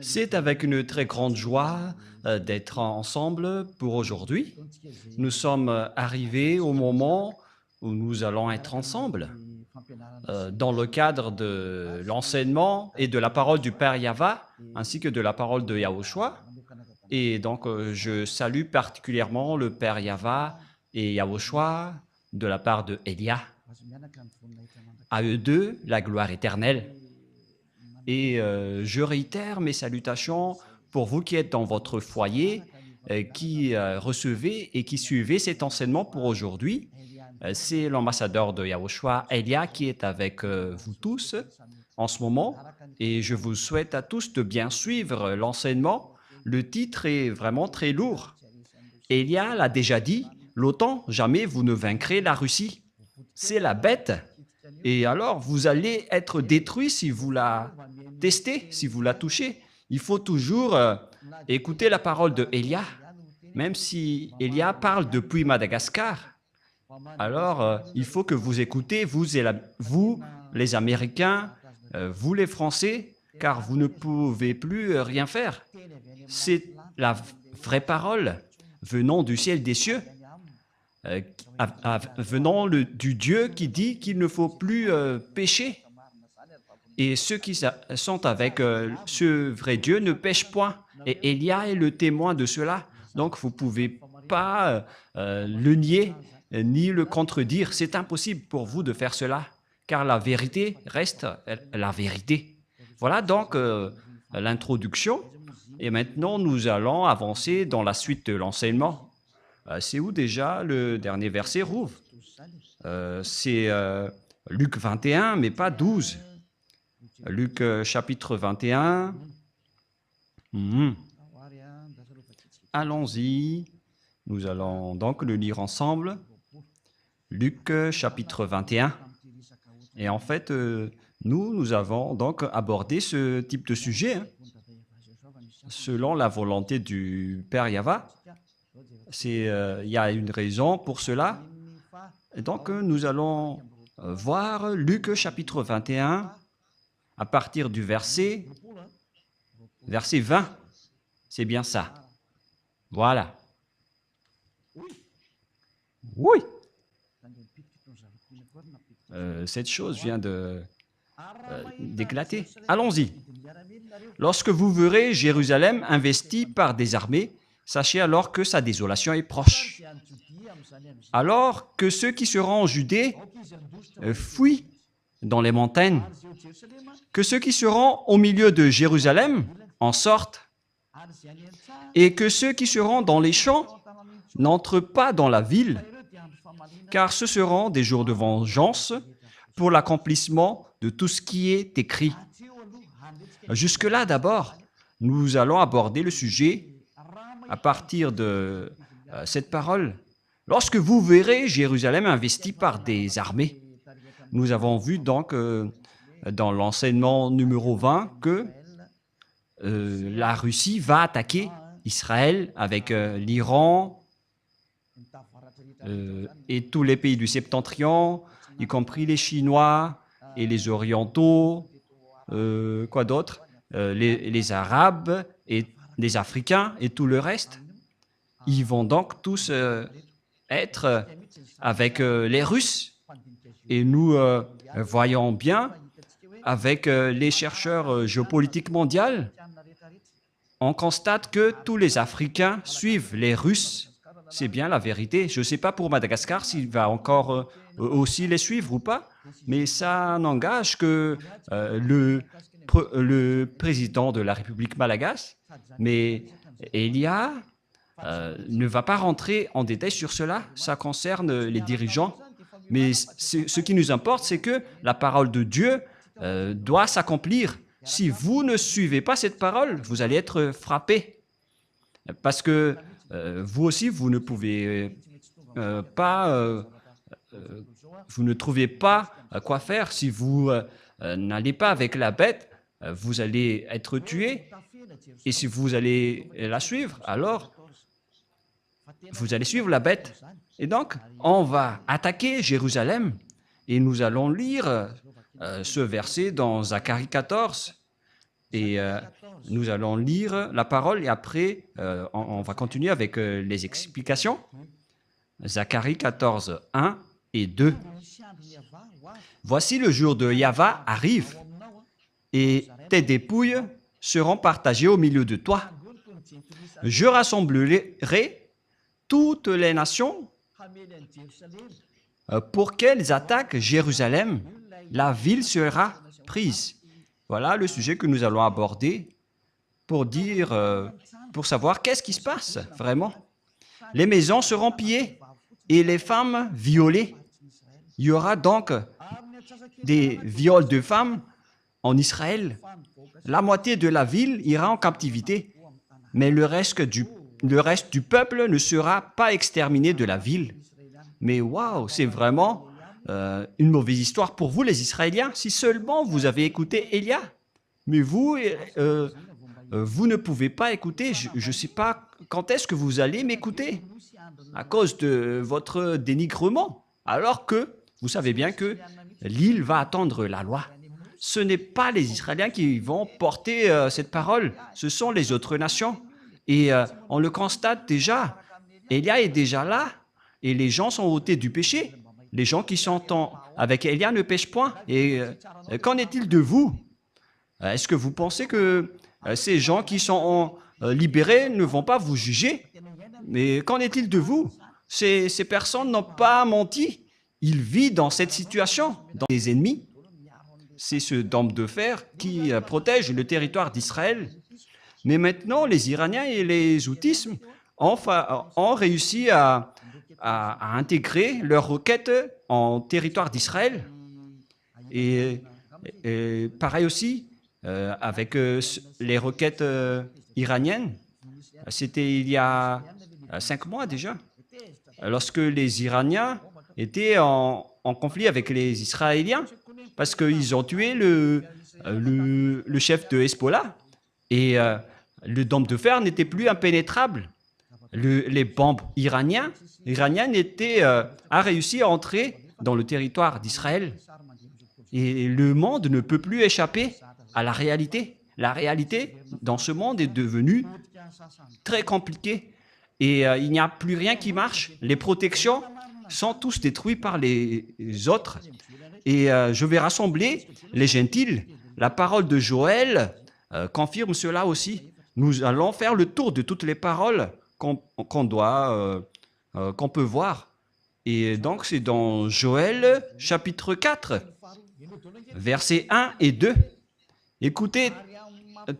C'est avec une très grande joie d'être ensemble pour aujourd'hui. Nous sommes arrivés au moment où nous allons être ensemble dans le cadre de l'enseignement et de la parole du Père Yava ainsi que de la parole de Yahushua. Et donc, je salue particulièrement le Père Yava et Yahushua de la part de Elia. À eux deux, la gloire éternelle. Et je réitère mes salutations pour vous qui êtes dans votre foyer, qui recevez et qui suivez cet enseignement pour aujourd'hui. C'est l'ambassadeur de Yahushua, Elia, qui est avec vous tous en ce moment. Et je vous souhaite à tous de bien suivre l'enseignement. Le titre est vraiment très lourd. Elia l'a déjà dit, l'OTAN, jamais vous ne vaincrez la Russie. C'est la bête. Et alors, vous allez être détruit si vous la testez, si vous la touchez. Il faut toujours écouter la parole de Elia, même si Elia parle depuis Madagascar. Alors, il faut que vous écoutez, vous, les Américains, vous les Français, car vous ne pouvez plus rien faire. C'est la vraie parole venant du ciel des cieux, venant du Dieu qui dit qu'il ne faut plus pécher. Et ceux qui sont avec ce vrai Dieu ne pêchent point. Et Elia est le témoin de cela. Donc, vous ne pouvez pas le nier ni le contredire. C'est impossible pour vous de faire cela, car la vérité reste la vérité. Voilà donc l'introduction. Et maintenant, nous allons avancer dans la suite de l'enseignement. C'est où déjà le dernier verset, Rouve? C'est Luc 21, mais pas 12. Luc chapitre 21. Allons-y. Nous allons donc le lire ensemble. Luc chapitre 21. Et en fait, nous avons donc abordé ce type de sujet selon la volonté du Père Yava. Il y a une raison pour cela. Et donc, nous allons voir Luc chapitre 21 à partir du verset 20. C'est bien ça. Voilà. Oui. Cette chose vient d'éclater. Allons-y. Lorsque vous verrez Jérusalem investie par des armées, sachez alors que sa désolation est proche. Alors que ceux qui seront en Judée fuient dans les montagnes, que ceux qui seront au milieu de Jérusalem en sortent, et que ceux qui seront dans les champs n'entrent pas dans la ville, car ce seront des jours de vengeance pour l'accomplissement de tout ce qui est écrit. Jusque-là, d'abord, nous allons aborder le sujet à partir de cette parole. Lorsque vous verrez Jérusalem investie par des armées, nous avons vu donc dans l'enseignement numéro 20 que la Russie va attaquer Israël avec l'Iran et tous les pays du Septentrion, y compris les Chinois et les Orientaux, quoi d'autre, les Arabes et les Africains et tout le reste. Ils vont donc tous être avec les Russes. Et nous voyons bien avec les chercheurs géopolitiques mondiaux, on constate que tous les Africains suivent les Russes. C'est bien la vérité. Je ne sais pas pour Madagascar s'il va encore aussi les suivre ou pas, mais ça n'engage que le président de la République malagasy, mais Elia ne va pas rentrer en détail sur cela. Ça concerne les dirigeants. Mais ce qui nous importe, c'est que la parole de Dieu doit s'accomplir. Si vous ne suivez pas cette parole, vous allez être frappé. Parce que vous aussi, vous ne pouvez pas, vous ne trouvez pas quoi faire. Si vous n'allez pas avec la bête, vous allez être tué. Et si vous allez la suivre, alors vous allez suivre la bête. Et donc, on va attaquer Jérusalem. Et nous allons lire ce verset dans Zacharie 14. Et nous allons lire la parole et après, on va continuer avec les explications. Zacharie 14, 1 et 2. Voici le jour de Yahva arrive et tes dépouilles seront partagées au milieu de toi. Je rassemblerai toutes les nations pour qu'elles attaquent Jérusalem. La ville sera prise. Voilà le sujet que nous allons aborder pour dire, pour savoir qu'est-ce qui se passe vraiment. Les maisons seront pillées et les femmes violées. Il y aura donc des viols de femmes en Israël. La moitié de la ville ira en captivité, mais le reste du peuple ne sera pas exterminé de la ville. Mais waouh, c'est vraiment une mauvaise histoire pour vous, les Israéliens, si seulement vous avez écouté Élia. Mais vous, vous ne pouvez pas écouter. Je ne sais pas quand est-ce que vous allez m'écouter à cause de votre dénigrement, alors que vous savez bien que l'île va attendre la loi. Ce n'est pas les Israéliens qui vont porter cette parole, ce sont les autres nations. Et on le constate déjà, Élia est déjà là, et les gens sont ôtés du péché. Les gens qui sont avec Élia ne pêchent point. Et qu'en est-il de vous? Est-ce que vous pensez que ces gens qui sont libérés ne vont pas vous juger? Mais qu'en est-il de vous? Ces personnes n'ont pas menti. Ils vivent dans cette situation, dans les ennemis. C'est ce dôme de fer qui protège le territoire d'Israël. Mais maintenant, les Iraniens et les Houthis ont réussi à intégrer leurs requêtes en territoire d'Israël. Et pareil aussi avec les requêtes iraniennes. C'était il y a 5 mois déjà, lorsque les Iraniens étaient en conflit avec les Israéliens, parce qu'ils ont tué le chef de Hezbollah. Et le dôme de fer n'était plus impénétrable. Les bombes iraniennes a réussi à entrer dans le territoire d'Israël. Et le monde ne peut plus échapper à la réalité. La réalité dans ce monde est devenue très compliquée. Et il n'y a plus rien qui marche. Les protections sont tous détruites par les autres. Et je vais rassembler les gentils. La parole de Joël confirme cela aussi. Nous allons faire le tour de toutes les paroles qu'on peut voir. Et donc, c'est dans Joël, chapitre 4, versets 1 et 2. Écoutez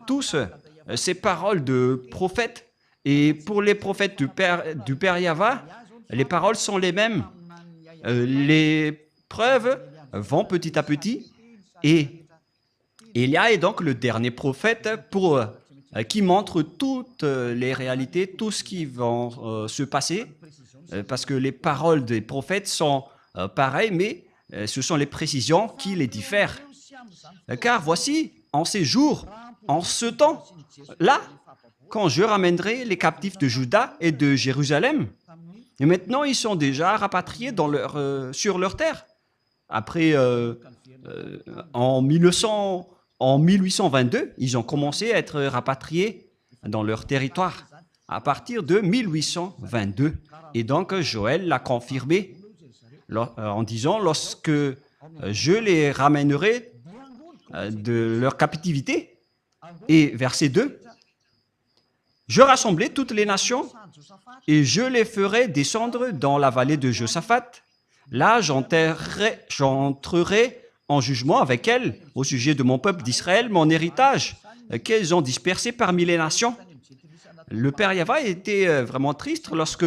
tous ces paroles de prophètes. Et pour les prophètes du Père Yahva, les paroles sont les mêmes. Les preuves vont petit à petit. Et Élia est donc le dernier prophète qui montre toutes les réalités, tout ce qui va se passer, parce que les paroles des prophètes sont pareilles, mais ce sont les précisions qui les diffèrent. Car voici, en ces jours, en ce temps, là, quand je ramènerai les captifs de Juda et de Jérusalem, et maintenant ils sont déjà rapatriés sur leur terre. Après, en 1822, ils ont commencé à être rapatriés dans leur territoire, à partir de 1822. Et donc, Joël l'a confirmé en disant, lorsque je les ramènerai de leur captivité, et verset 2, je rassemblerai toutes les nations et je les ferai descendre dans la vallée de Josaphat. Là, j'entrerai en jugement avec elles au sujet de mon peuple d'Israël, mon héritage, qu'elles ont dispersé parmi les nations. Le Père Yahva était vraiment triste lorsque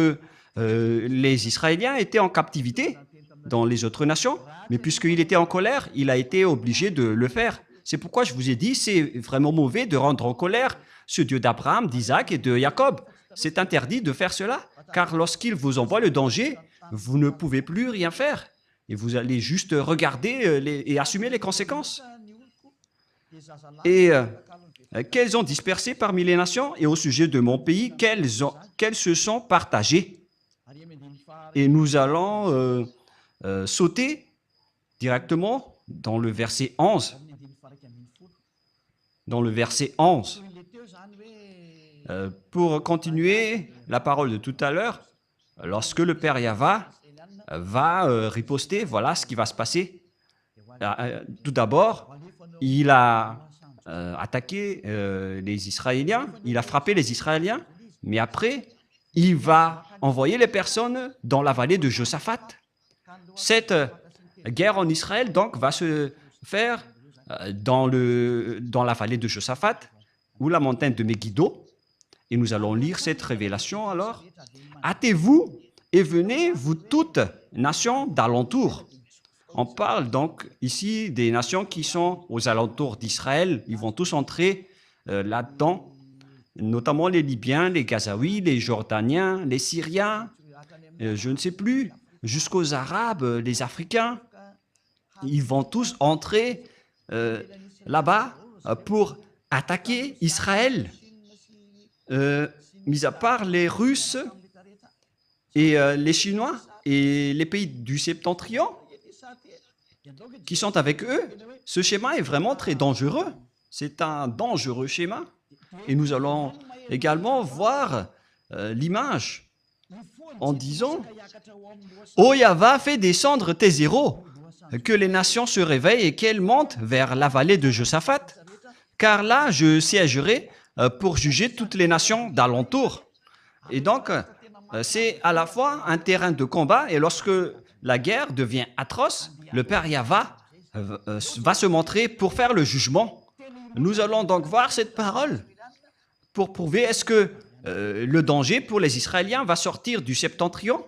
les Israéliens étaient en captivité dans les autres nations, mais puisqu'il était en colère, il a été obligé de le faire. C'est pourquoi je vous ai dit, c'est vraiment mauvais de rendre en colère ce Dieu d'Abraham, d'Isaac et de Jacob. C'est interdit de faire cela, car lorsqu'il vous envoie le danger, vous ne pouvez plus rien faire. Et vous allez juste regarder et assumer les conséquences. Et qu'elles ont dispersé parmi les nations, et au sujet de mon pays, qu'elles se sont partagées. Et nous allons sauter directement dans le verset 11. dans le verset 11. Pour continuer la parole de tout à l'heure, lorsque le Père Yahva va riposter, voilà ce qui va se passer. Tout d'abord, il a attaqué les Israéliens, il a frappé les Israéliens, mais après, il va envoyer les personnes dans la vallée de Josaphat. Cette guerre en Israël, donc, va se faire dans la vallée de Josaphat, ou la montagne de Megiddo. Et nous allons lire cette révélation alors. Hâtez-vous et venez, vous toutes, nations d'alentour. On parle donc ici des nations qui sont aux alentours d'Israël. Ils vont tous entrer là-dedans, notamment les Libyens, les Gazaouis, les Jordaniens, les Syriens, je ne sais plus, jusqu'aux Arabes, les Africains. Ils vont tous entrer là-bas pour attaquer Israël. Mis à part les Russes et les Chinois et les pays du septentrion qui sont avec eux, ce schéma est vraiment très dangereux. C'est un dangereux schéma. Et nous allons également voir l'image en disant « Ô Yahva, fais descendre tes héros, que les nations se réveillent et qu'elles montent vers la vallée de Josaphat, car là je siégerai pour juger toutes les nations d'alentour. » Et donc, c'est à la fois un terrain de combat, et lorsque la guerre devient atroce, le Père Yahva va se montrer pour faire le jugement. Nous allons donc voir cette parole pour prouver est-ce que le danger pour les Israéliens va sortir du septentrion.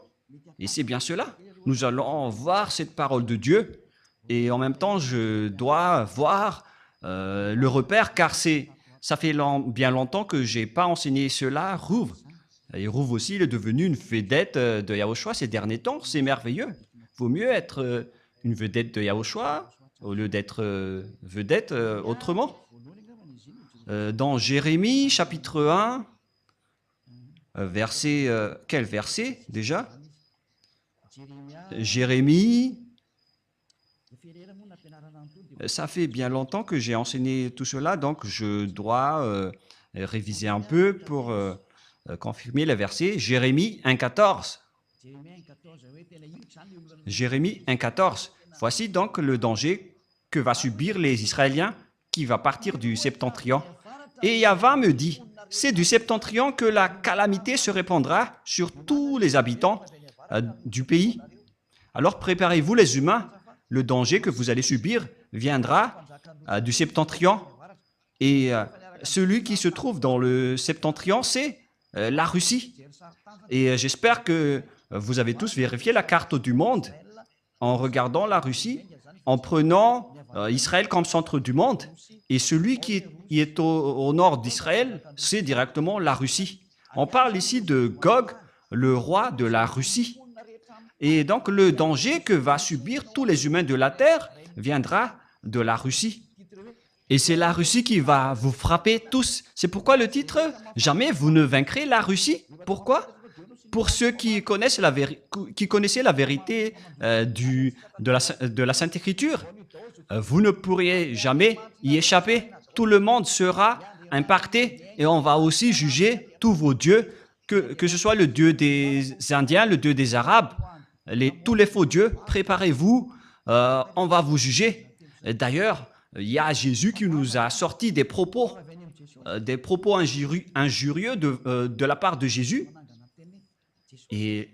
Et c'est bien cela. Nous allons voir cette parole de Dieu, et en même temps, je dois voir le repère, car ça fait bien longtemps que je n'ai pas enseigné cela à Rouv. Et Rouv aussi, il est devenu une vedette de Yahushua ces derniers temps. C'est merveilleux. Il vaut mieux être une vedette de Yahushua au lieu d'être vedette autrement. Dans Jérémie, chapitre 1, quel verset déjà? Jérémie, ça fait bien longtemps que j'ai enseigné tout cela, donc je dois réviser un peu pour confirmer les versets. Jérémie 1,14. Jérémie 1,14. Voici donc le danger que va subir les Israéliens qui va partir du septentrion. Et Yahva me dit, c'est du septentrion que la calamité se répandra sur tous les habitants du pays. Alors préparez-vous les humains, le danger que vous allez subir viendra du septentrion. Et celui qui se trouve dans le septentrion, c'est la Russie. Et j'espère que vous avez tous vérifié la carte du monde en regardant la Russie, en prenant Israël comme centre du monde. Et celui qui est au nord d'Israël, c'est directement la Russie. On parle ici de Gog, le roi de la Russie. Et donc le danger que va subir tous les humains de la terre viendra de la Russie. Et c'est la Russie qui va vous frapper tous. C'est pourquoi le titre « Jamais vous ne vaincrez la Russie ». Pourquoi? Pour ceux qui connaissaient la vérité de la Sainte Écriture, vous ne pourriez jamais y échapper. Tout le monde sera impacté et on va aussi juger tous vos dieux, que ce soit le dieu des Indiens, le dieu des Arabes, tous les faux dieux. Préparez-vous, on va vous juger. D'ailleurs, il y a Jésus qui nous a sorti des propos injurieux de la part de Jésus. Et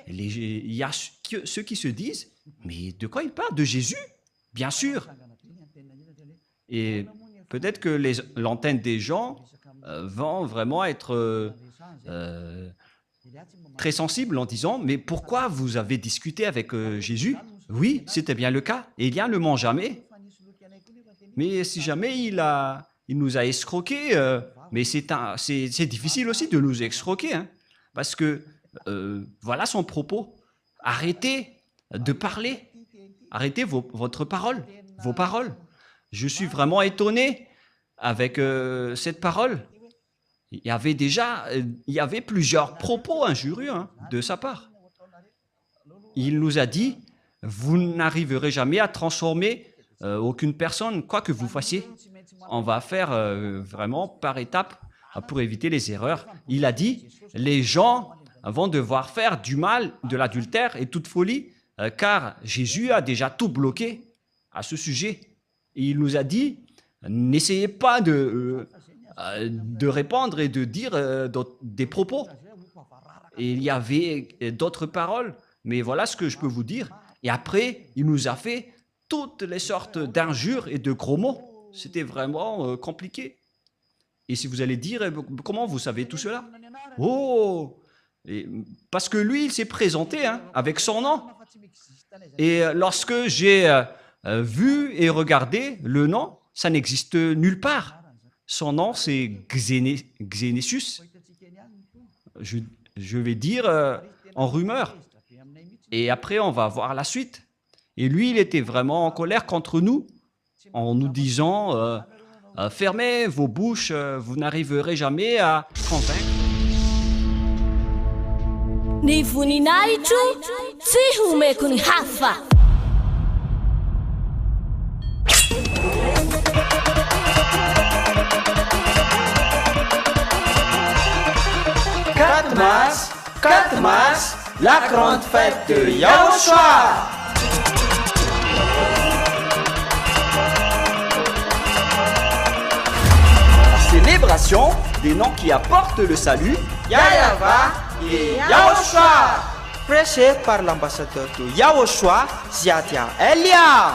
il y a ceux qui se disent, mais de quoi il parle? De Jésus? Bien sûr. Et peut-être que l'antenne des gens vont vraiment être très sensibles en disant, mais pourquoi vous avez discuté avec Jésus? Oui, c'était bien le cas. Et il y a ne ment jamais. Mais si jamais il nous a escroqués, mais c'est difficile aussi de nous escroquer, hein, parce que voilà son propos. Arrêtez de parler. Arrêtez vos paroles. Je suis vraiment étonné avec cette parole. Il y avait plusieurs propos injurieux de sa part. Il nous a dit, vous n'arriverez jamais à transformer aucune personne, quoi que vous fassiez. On va faire vraiment par étapes pour éviter les erreurs. Il a dit, les gens vont devoir faire du mal, de l'adultère et toute folie, car Jésus a déjà tout bloqué à ce sujet. Et il nous a dit, n'essayez pas de répandre et de dire des propos. Et il y avait d'autres paroles, mais voilà ce que je peux vous dire. Et après, il nous a fait toutes les sortes d'injures et de gros mots. C'était vraiment compliqué. Et si vous allez dire, comment vous savez tout cela? Oh! Parce que lui, il s'est présenté avec son nom. Et lorsque j'ai vu et regardé le nom, ça n'existe nulle part. Son nom, c'est Xénésus. Je vais dire en rumeur. Et après, on va voir la suite. Et lui, il était vraiment en colère contre nous, en nous disant fermez vos bouches, vous n'arriverez jamais à convaincre. Ni voninahitro tsy homeko ny hafa. Quatre mars, la grande fête de Yahushua. Célébration des noms qui apportent le salut, Yahweh et Yahushua. Prêché par l'ambassadeur de Yahushua, Ziadia Elia.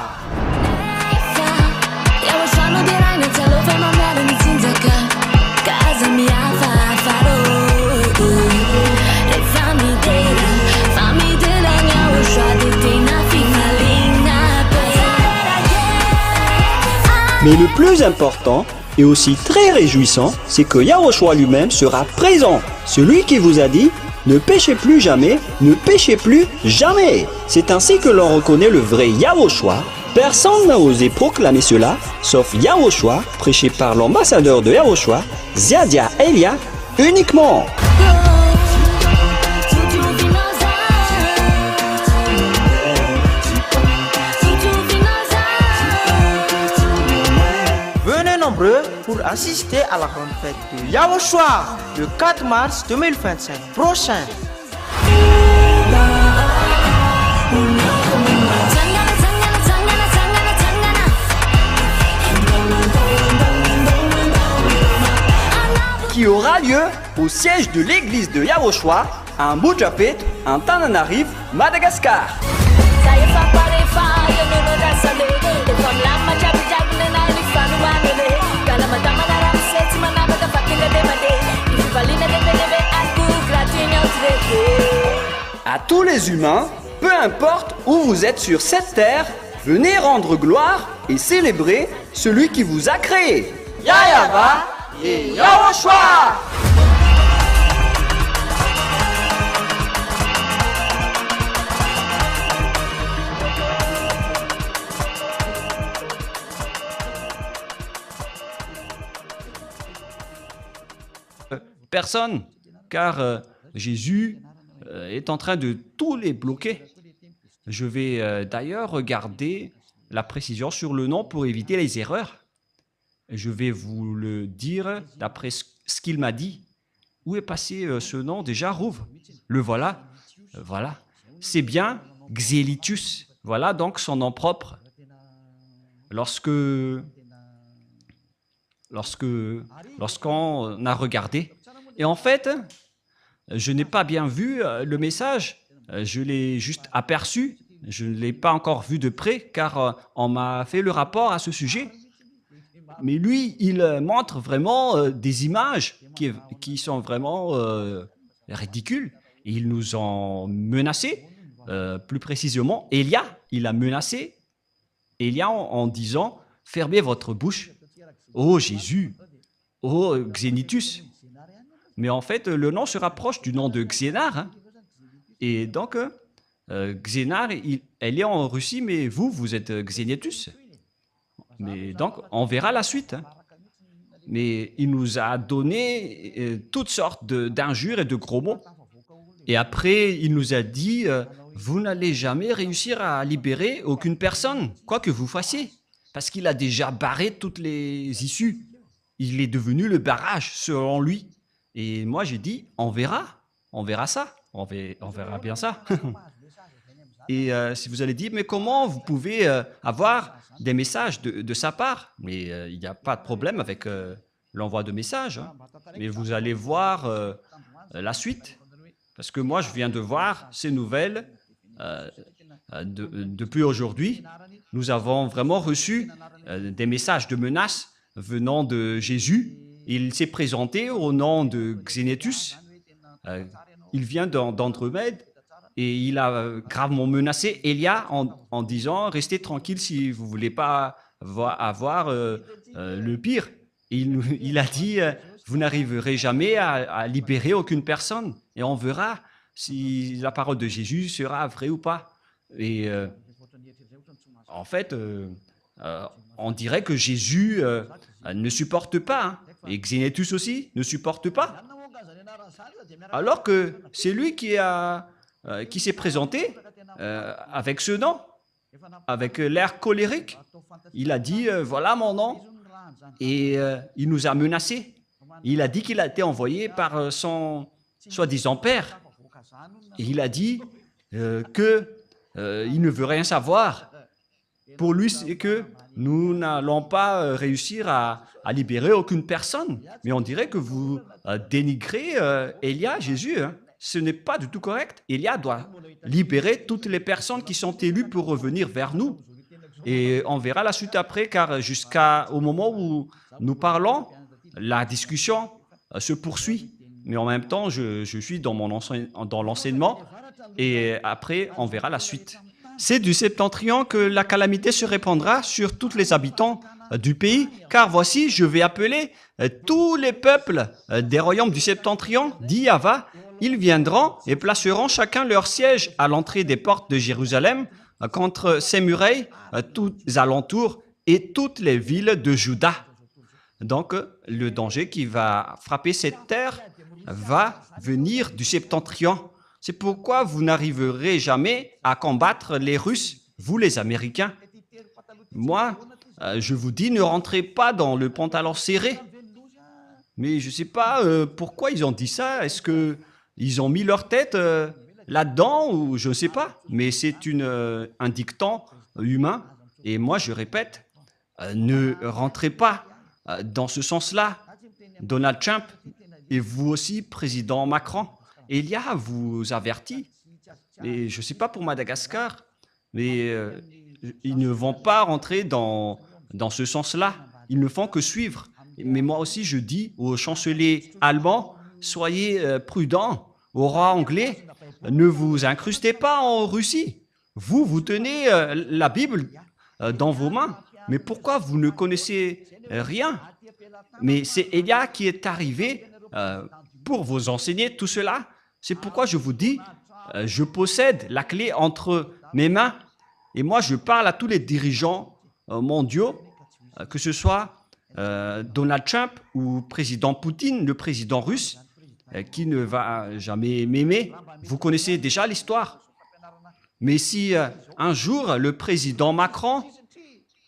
Mais le plus important et aussi très réjouissant, c'est que Yahushua lui-même sera présent. Celui qui vous a dit « Ne péchez plus jamais, ne péchez plus jamais ». C'est ainsi que l'on reconnaît le vrai Yahushua. Personne n'a osé proclamer cela, sauf Yahushua, prêché par l'ambassadeur de Yahushua, Ziadia Elia, uniquement. Pour assister à la grande fête de Yahushua le 4 mars 2025 prochain. Qui aura lieu au siège de l'église de Yahushua à Mujapet, en Tananarive, Madagascar. À tous les humains, peu importe où vous êtes sur cette terre, venez rendre gloire et célébrer celui qui vous a créé. Yahweh et Yahushua. Personne, car Jésus est en train de tous les bloquer. Je vais d'ailleurs regarder la précision sur le nom pour éviter les erreurs. Je vais vous le dire d'après ce qu'il m'a dit. Où est passé ce nom déjà, Rouv? Le voilà. Voilà. C'est bien Xélitus. Voilà donc son nom propre. Lorsqu'on a regardé. Et en fait, je n'ai pas bien vu le message. Je l'ai juste aperçu. Je ne l'ai pas encore vu de près car on m'a fait le rapport à ce sujet. Mais lui, il montre vraiment des images qui sont vraiment ridicules. Et ils nous ont menacés, plus précisément. Élia, il a menacé Élia en disant « Fermez votre bouche. Oh Jésus, oh Xénitus. » Mais en fait, le nom se rapproche du nom de Xénar. Et donc, Xénar, elle est en Russie, mais vous êtes Xénitus. Mais donc, on verra la suite. Mais il nous a donné toutes sortes d'injures et de gros mots. Et après, il nous a dit, vous n'allez jamais réussir à libérer aucune personne, quoi que vous fassiez. parce qu'il a déjà barré toutes les issues. Il est devenu le barrage, selon lui. Et moi, j'ai dit, on verra ça, on verra bien ça. Et si vous allez dire, mais comment vous pouvez avoir des messages de sa part? Mais il n'y a pas de problème avec l'envoi de messages, hein. Mais vous allez voir la suite. Parce que moi, je viens de voir ces nouvelles depuis aujourd'hui. Nous avons vraiment reçu des messages de menaces venant de Jésus. Il s'est présenté au nom de Xénétus. Il vient d'Andromède et il a gravement menacé Élia en disant « Restez tranquille si vous ne voulez pas avoir le pire ». Il a dit « Vous n'arriverez jamais à libérer aucune personne et on verra si la parole de Jésus sera vraie ou pas ». Et en fait, on dirait que Jésus ne supporte pas, hein, et Xénétus aussi ne supporte pas. Alors que c'est lui qui s'est présenté avec ce nom, avec l'air colérique. Il a dit « Voilà mon nom ». Et il nous a menacés. Il a dit qu'il a été envoyé par son soi-disant père. Et il a dit qu'il ne veut rien savoir. Pour lui, c'est que nous n'allons pas réussir à libérer aucune personne. Mais on dirait que vous dénigrez Élia, Jésus, hein. Ce n'est pas du tout correct. Élia doit libérer toutes les personnes qui sont élues pour revenir vers nous. Et on verra la suite après, car jusqu'au moment où nous parlons, la discussion se poursuit. Mais en même temps, je suis dans l'enseignement et après, on verra la suite. C'est du septentrion que la calamité se répandra sur tous les habitants du pays, car voici, je vais appeler tous les peuples des royaumes du septentrion, dit Yahva. Ils viendront et placeront chacun leur siège à l'entrée des portes de Jérusalem, contre ses murailles, tous les alentours et toutes les villes de Juda. Donc, le danger qui va frapper cette terre va venir du septentrion. C'est pourquoi vous n'arriverez jamais à combattre les Russes, vous les Américains. Moi, je vous dis, ne rentrez pas dans le pantalon serré. Mais je ne sais pas pourquoi ils ont dit ça. Est-ce qu'ils ont mis leur tête là-dedans ou je ne sais pas. Mais c'est un dicton humain. Et moi, je répète, ne rentrez pas dans ce sens-là. Donald Trump et vous aussi, président Macron. Elia vous avertit. Et je ne sais pas pour Madagascar, mais ils ne vont pas rentrer dans ce sens-là. Ils ne font que suivre. Mais moi aussi, je dis au chancelier allemand, soyez prudents. Au roi anglais, ne vous incrustez pas en Russie. Vous tenez la Bible dans vos mains. Mais pourquoi vous ne connaissez rien? Mais c'est Élia qui est arrivé pour vous enseigner tout cela. C'est pourquoi je vous dis, je possède la clé entre mes mains. Et moi, je parle à tous les dirigeants mondiaux, que ce soit Donald Trump ou président Poutine, le président russe, qui ne va jamais m'aimer. Vous connaissez déjà l'histoire. Mais si un jour, le président Macron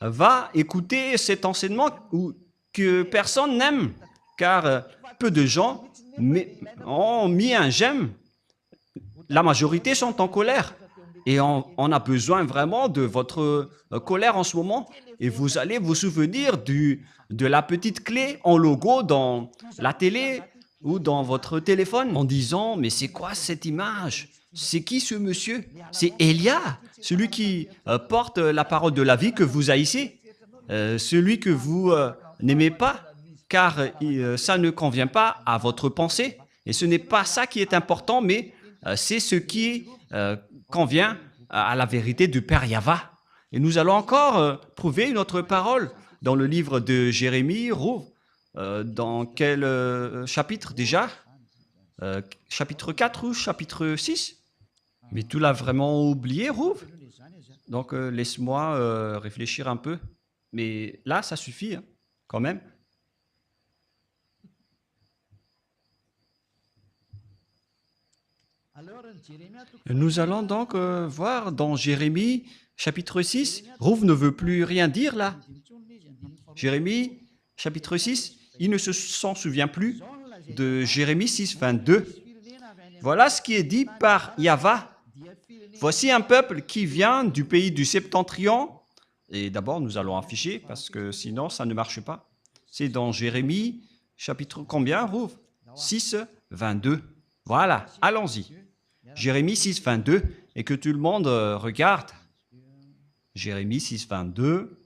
va écouter cet enseignement que personne n'aime, car peu de gens ont mis un j'aime, la majorité sont en colère. Et on a besoin vraiment de votre colère en ce moment. Et vous allez vous souvenir de la petite clé en logo dans la télé ou dans votre téléphone en disant « Mais c'est quoi cette image? C'est qui ce monsieur? C'est Élia, celui qui porte la parole de la vie que vous haïssez, celui que vous n'aimez pas, car ça ne convient pas à votre pensée. Et ce n'est pas ça qui est important, mais c'est ce qui convient à la vérité du Père Yahva. Et nous allons encore prouver une autre parole dans le livre de Jérémie, Rouv. Dans quel chapitre déjà? Chapitre 4 ou chapitre 6? Mais tu l'as vraiment oublié, Rouv? Donc laisse-moi réfléchir un peu. Mais là, ça suffit, hein, quand même. Nous allons donc voir dans Jérémie chapitre 6, Rouv ne veut plus rien dire là. Jérémie, chapitre 6, il ne s'en souvient plus de Jérémie 6, 22. Voilà ce qui est dit par Yahva. Voici un peuple qui vient du pays du septentrion. Et d'abord, nous allons afficher parce que sinon, ça ne marche pas. C'est dans Jérémie, chapitre combien, Rouv? 6, 22. Voilà, allons-y. Jérémie 6, 22. Et que tout le monde regarde. Jérémie 6, 22.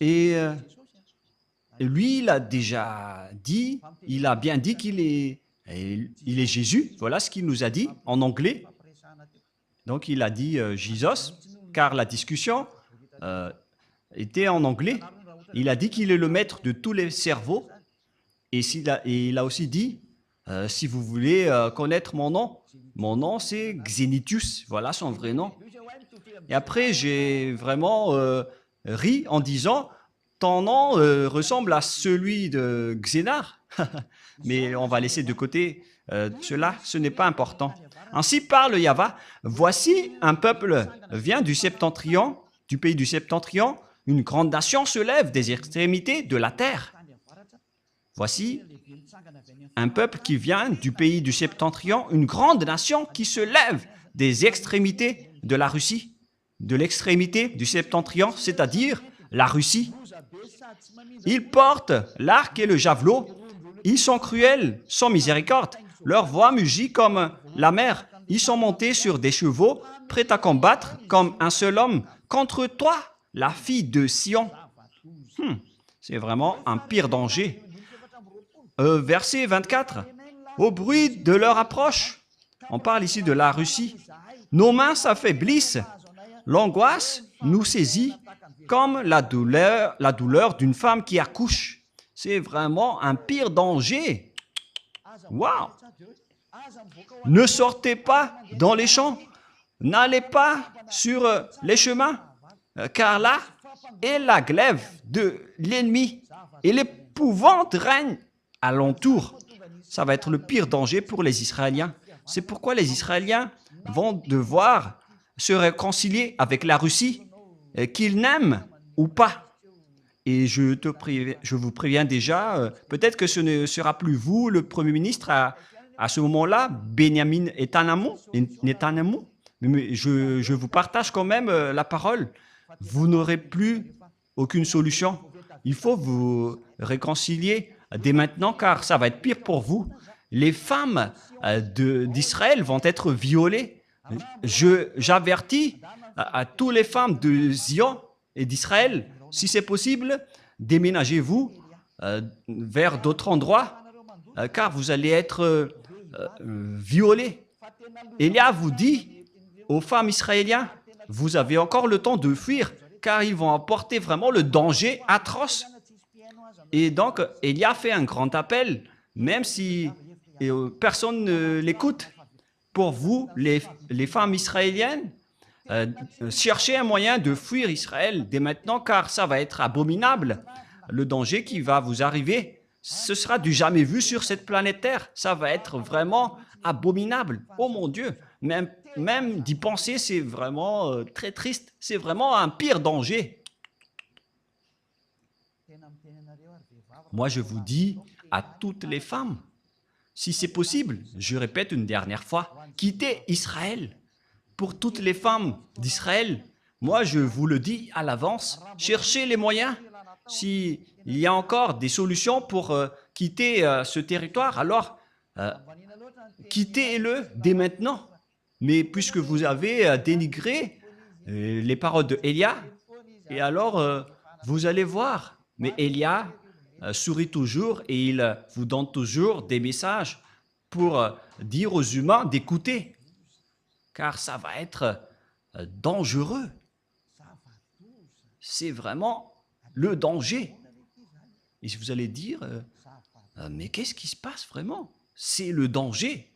Et lui, il a déjà dit, il a bien dit qu'il est, il est Jésus. Voilà ce qu'il nous a dit en anglais. Donc, il a dit Jesus, car la discussion était en anglais. Il a dit qu'il est le maître de tous les cerveaux. Et il a aussi dit, si vous voulez connaître mon nom c'est Xenitus. Voilà son vrai nom. Et après, j'ai vraiment ri en disant, ton nom ressemble à celui de Xénar. Mais on va laisser de côté cela, ce n'est pas important. Ainsi parle Yahva, voici un peuple vient du septentrion, du pays du septentrion, une grande nation se lève des extrémités de la terre. Voici un peuple qui vient du pays du septentrion, une grande nation qui se lève des extrémités de la Russie, de l'extrémité du septentrion, c'est-à-dire la Russie. Ils portent l'arc et le javelot, ils sont cruels, sans miséricorde, leur voix mugit comme la mer, ils sont montés sur des chevaux, prêts à combattre comme un seul homme contre toi, la fille de Sion. C'est vraiment un pire danger. Verset 24. Au bruit de leur approche, on parle ici de la Russie, nos mains s'affaiblissent, l'angoisse nous saisit comme la douleur d'une femme qui accouche. C'est vraiment un pire danger. Waouh! Ne sortez pas dans les champs, n'allez pas sur les chemins, car là est la glaive de l'ennemi et l'épouvante règne alentour. Ça va être le pire danger pour les Israéliens. C'est pourquoi les Israéliens vont devoir se réconcilier avec la Russie, qu'ils n'aiment ou pas. Et je vous préviens déjà, peut-être que ce ne sera plus vous, le Premier ministre, à ce moment-là, Benjamin Netanyahou, mais je vous partage quand même la parole. Vous n'aurez plus aucune solution. Il faut vous réconcilier dès maintenant, car ça va être pire pour vous. Les femmes d'Israël vont être violées. J'avertis à toutes les femmes de Zion et d'Israël, si c'est possible, déménagez-vous vers d'autres endroits, car vous allez être violés. Élia vous dit aux femmes israéliennes, vous avez encore le temps de fuir, car ils vont apporter vraiment le danger atroce. Et donc, Élia fait un grand appel, même si personne ne l'écoute. Pour vous, les femmes israéliennes, cherchez un moyen de fuir Israël dès maintenant, car ça va être abominable. Le danger qui va vous arriver, ce sera du jamais vu sur cette planète Terre. Ça va être vraiment abominable. Oh mon Dieu, même d'y penser, c'est vraiment très triste. C'est vraiment un pire danger. Moi, je vous dis à toutes les femmes, si c'est possible, je répète une dernière fois, quittez Israël. Pour toutes les femmes d'Israël, moi, je vous le dis à l'avance, cherchez les moyens. S'il y a encore des solutions pour quitter ce territoire, alors quittez-le dès maintenant. Mais puisque vous avez dénigré les paroles de Élia, et alors vous allez voir. Mais Élia sourit toujours et il vous donne toujours des messages pour dire aux humains d'écouter, car ça va être dangereux. C'est vraiment le danger. Et si vous allez dire, mais qu'est-ce qui se passe vraiment? C'est le danger.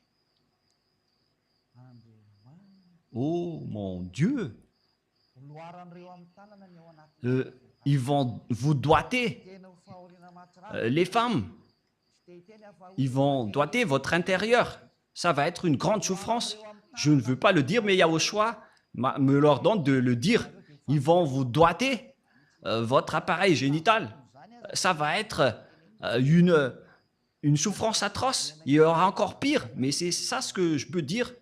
Oh mon Dieu! Ils vont vous doiter. Les femmes, Ils vont doiter votre intérieur. Ça va être une grande souffrance. Je ne veux pas le dire, mais Yahushua me leur donne de le dire. Ils vont vous doiter votre appareil génital. Ça va être une souffrance atroce. Il y aura encore pire, mais c'est ça ce que je peux dire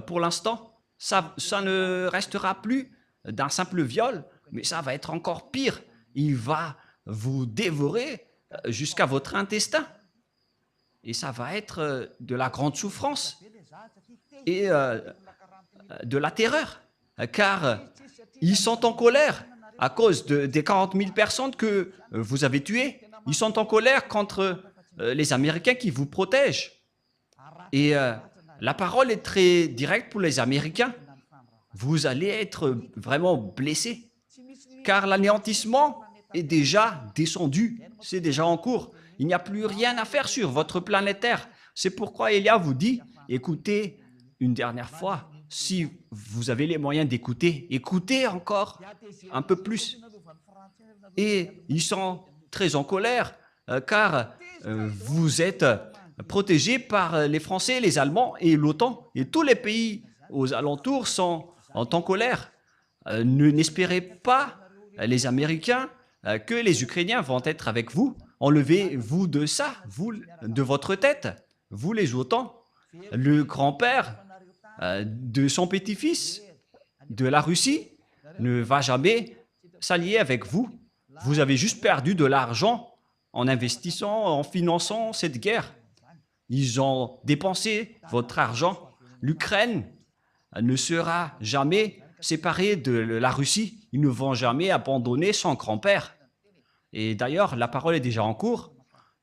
pour l'instant. Ça ne restera plus d'un simple viol, mais ça va être encore pire. Il va vous dévorer jusqu'à votre intestin. Et ça va être de la grande souffrance et de la terreur, car ils sont en colère à cause des 40 000 personnes que vous avez tuées. Ils sont en colère contre les Américains qui vous protègent. Et la parole est très directe pour les Américains. Vous allez être vraiment blessés, car l'anéantissement est déjà descendu, c'est déjà en cours. Il n'y a plus rien à faire sur votre planète Terre. C'est pourquoi Elia vous dit, écoutez une dernière fois, si vous avez les moyens d'écouter, écoutez encore un peu plus. Et ils sont très en colère, car vous êtes protégés par les Français, les Allemands et l'OTAN. Et tous les pays aux alentours sont en colère. N'espérez pas, les Américains, que les Ukrainiens vont être avec vous. Enlevez-vous de ça, vous, de votre tête, vous les OTAN. Le grand-père de son petit-fils de la Russie ne va jamais s'allier avec vous. Vous avez juste perdu de l'argent en investissant, en finançant cette guerre. Ils ont dépensé votre argent. L'Ukraine ne sera jamais séparée de la Russie. Ils ne vont jamais abandonner son grand-père. Et d'ailleurs, la parole est déjà en cours.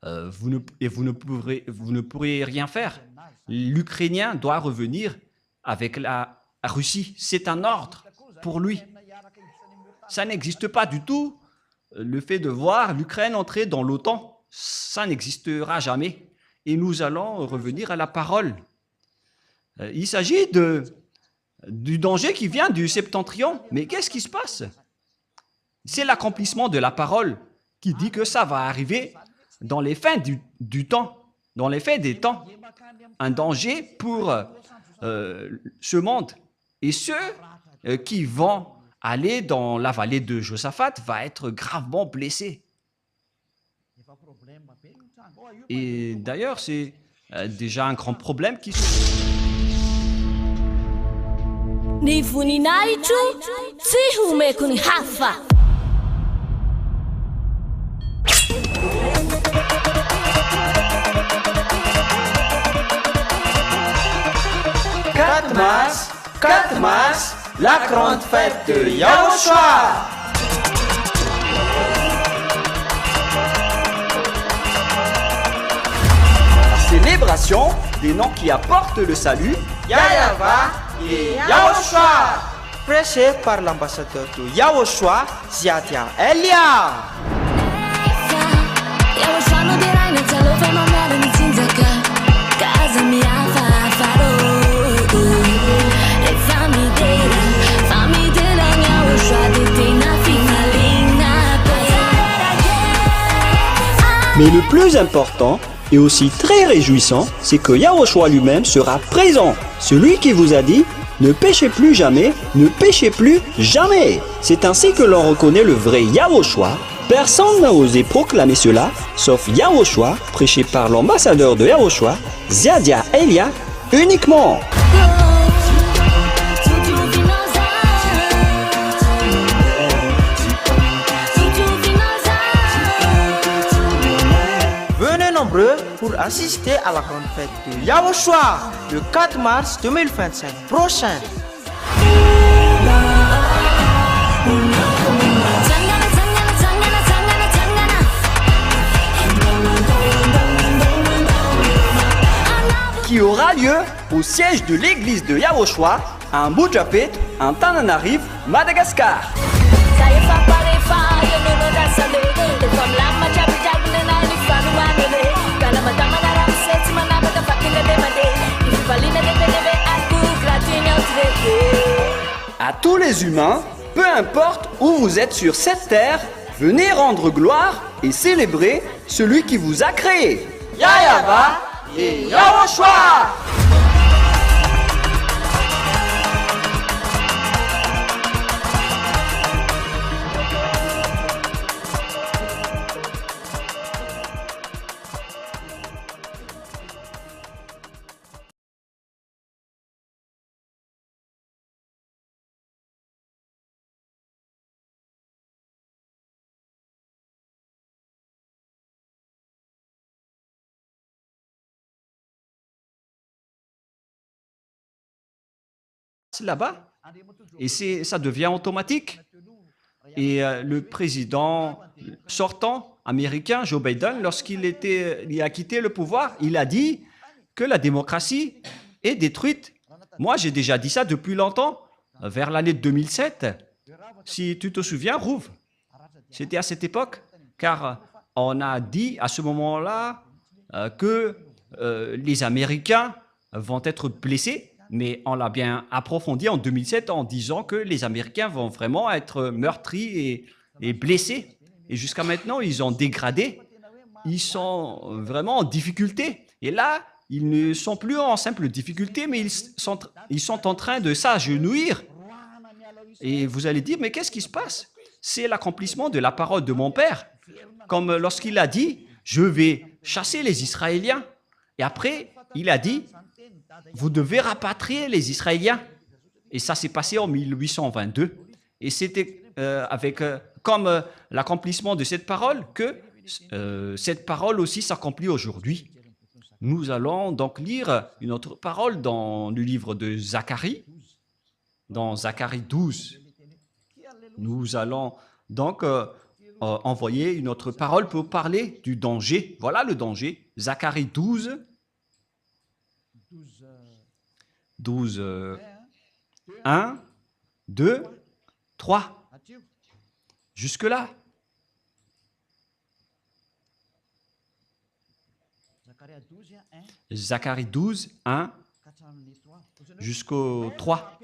Vous ne pourrez rien faire. L'Ukrainien doit revenir avec la Russie. C'est un ordre pour lui. Ça n'existe pas du tout. Le fait de voir l'Ukraine entrer dans l'OTAN, ça n'existera jamais. Et nous allons revenir à la parole. Il s'agit du danger qui vient du septentrion. Mais qu'est-ce qui se passe? C'est l'accomplissement de la parole qui dit que ça va arriver dans les fins du temps, dans les fins des temps. Un danger pour ce monde. Et ceux qui vont aller dans la vallée de Josaphat vont être gravement blessés. Et d'ailleurs, c'est déjà un grand problème qui se... Ni vuninaichu, tsihume kuni hafa. « 4 mars, la grande fête de Yahushua. La célébration des noms qui apportent le salut, Yahava et Yahushua. Prêché par l'ambassadeur de Yahushua, Ziadia Elia. Mais le plus important et aussi très réjouissant, c'est que Yahushua lui-même sera présent. Celui qui vous a dit « Ne péchez plus jamais, ne péchez plus jamais ». C'est ainsi que l'on reconnaît le vrai Yahushua. Personne n'a osé proclamer cela, sauf Yahushua, prêché par l'ambassadeur de Yahushua, Ziadia Elia, uniquement. Pour assister à la grande fête de Yahushua le 4 mars 2025 prochain. Qui aura lieu au siège de l'église de Yahushua à Mujapet, en Tananarive, Madagascar. À tous les humains, peu importe où vous êtes sur cette terre, venez rendre gloire et célébrer celui qui vous a créé. Yayava et Yawoshua. Là-bas et ça devient automatique. Et le président sortant américain, Joe Biden, lorsqu'il a quitté le pouvoir, il a dit que la démocratie est détruite. Moi, j'ai déjà dit ça depuis longtemps, vers l'année 2007. Si tu te souviens, Rouv, c'était à cette époque, car on a dit à ce moment-là que les Américains vont être blessés. Mais on l'a bien approfondi en 2007 en disant que les Américains vont vraiment être meurtris et blessés. Et jusqu'à maintenant, ils ont dégradé. Ils sont vraiment en difficulté. Et là, ils ne sont plus en simple difficulté, mais ils sont en train de s'agenouiller. Et vous allez dire, mais qu'est-ce qui se passe? C'est l'accomplissement de la parole de mon père. Comme lorsqu'il a dit, je vais chasser les Israéliens. Et après, il a dit, vous devez rapatrier les Israéliens. Et ça s'est passé en 1822. Et c'était comme l'accomplissement de cette parole que cette parole aussi s'accomplit aujourd'hui. Nous allons donc lire une autre parole dans le livre de Zacharie, dans Zacharie 12. Nous allons donc envoyer une autre parole pour parler du danger. Voilà le danger. Zacharie 12. 1, 2, 3. Jusque-là. Zacharie 12, 1 jusqu'au 3.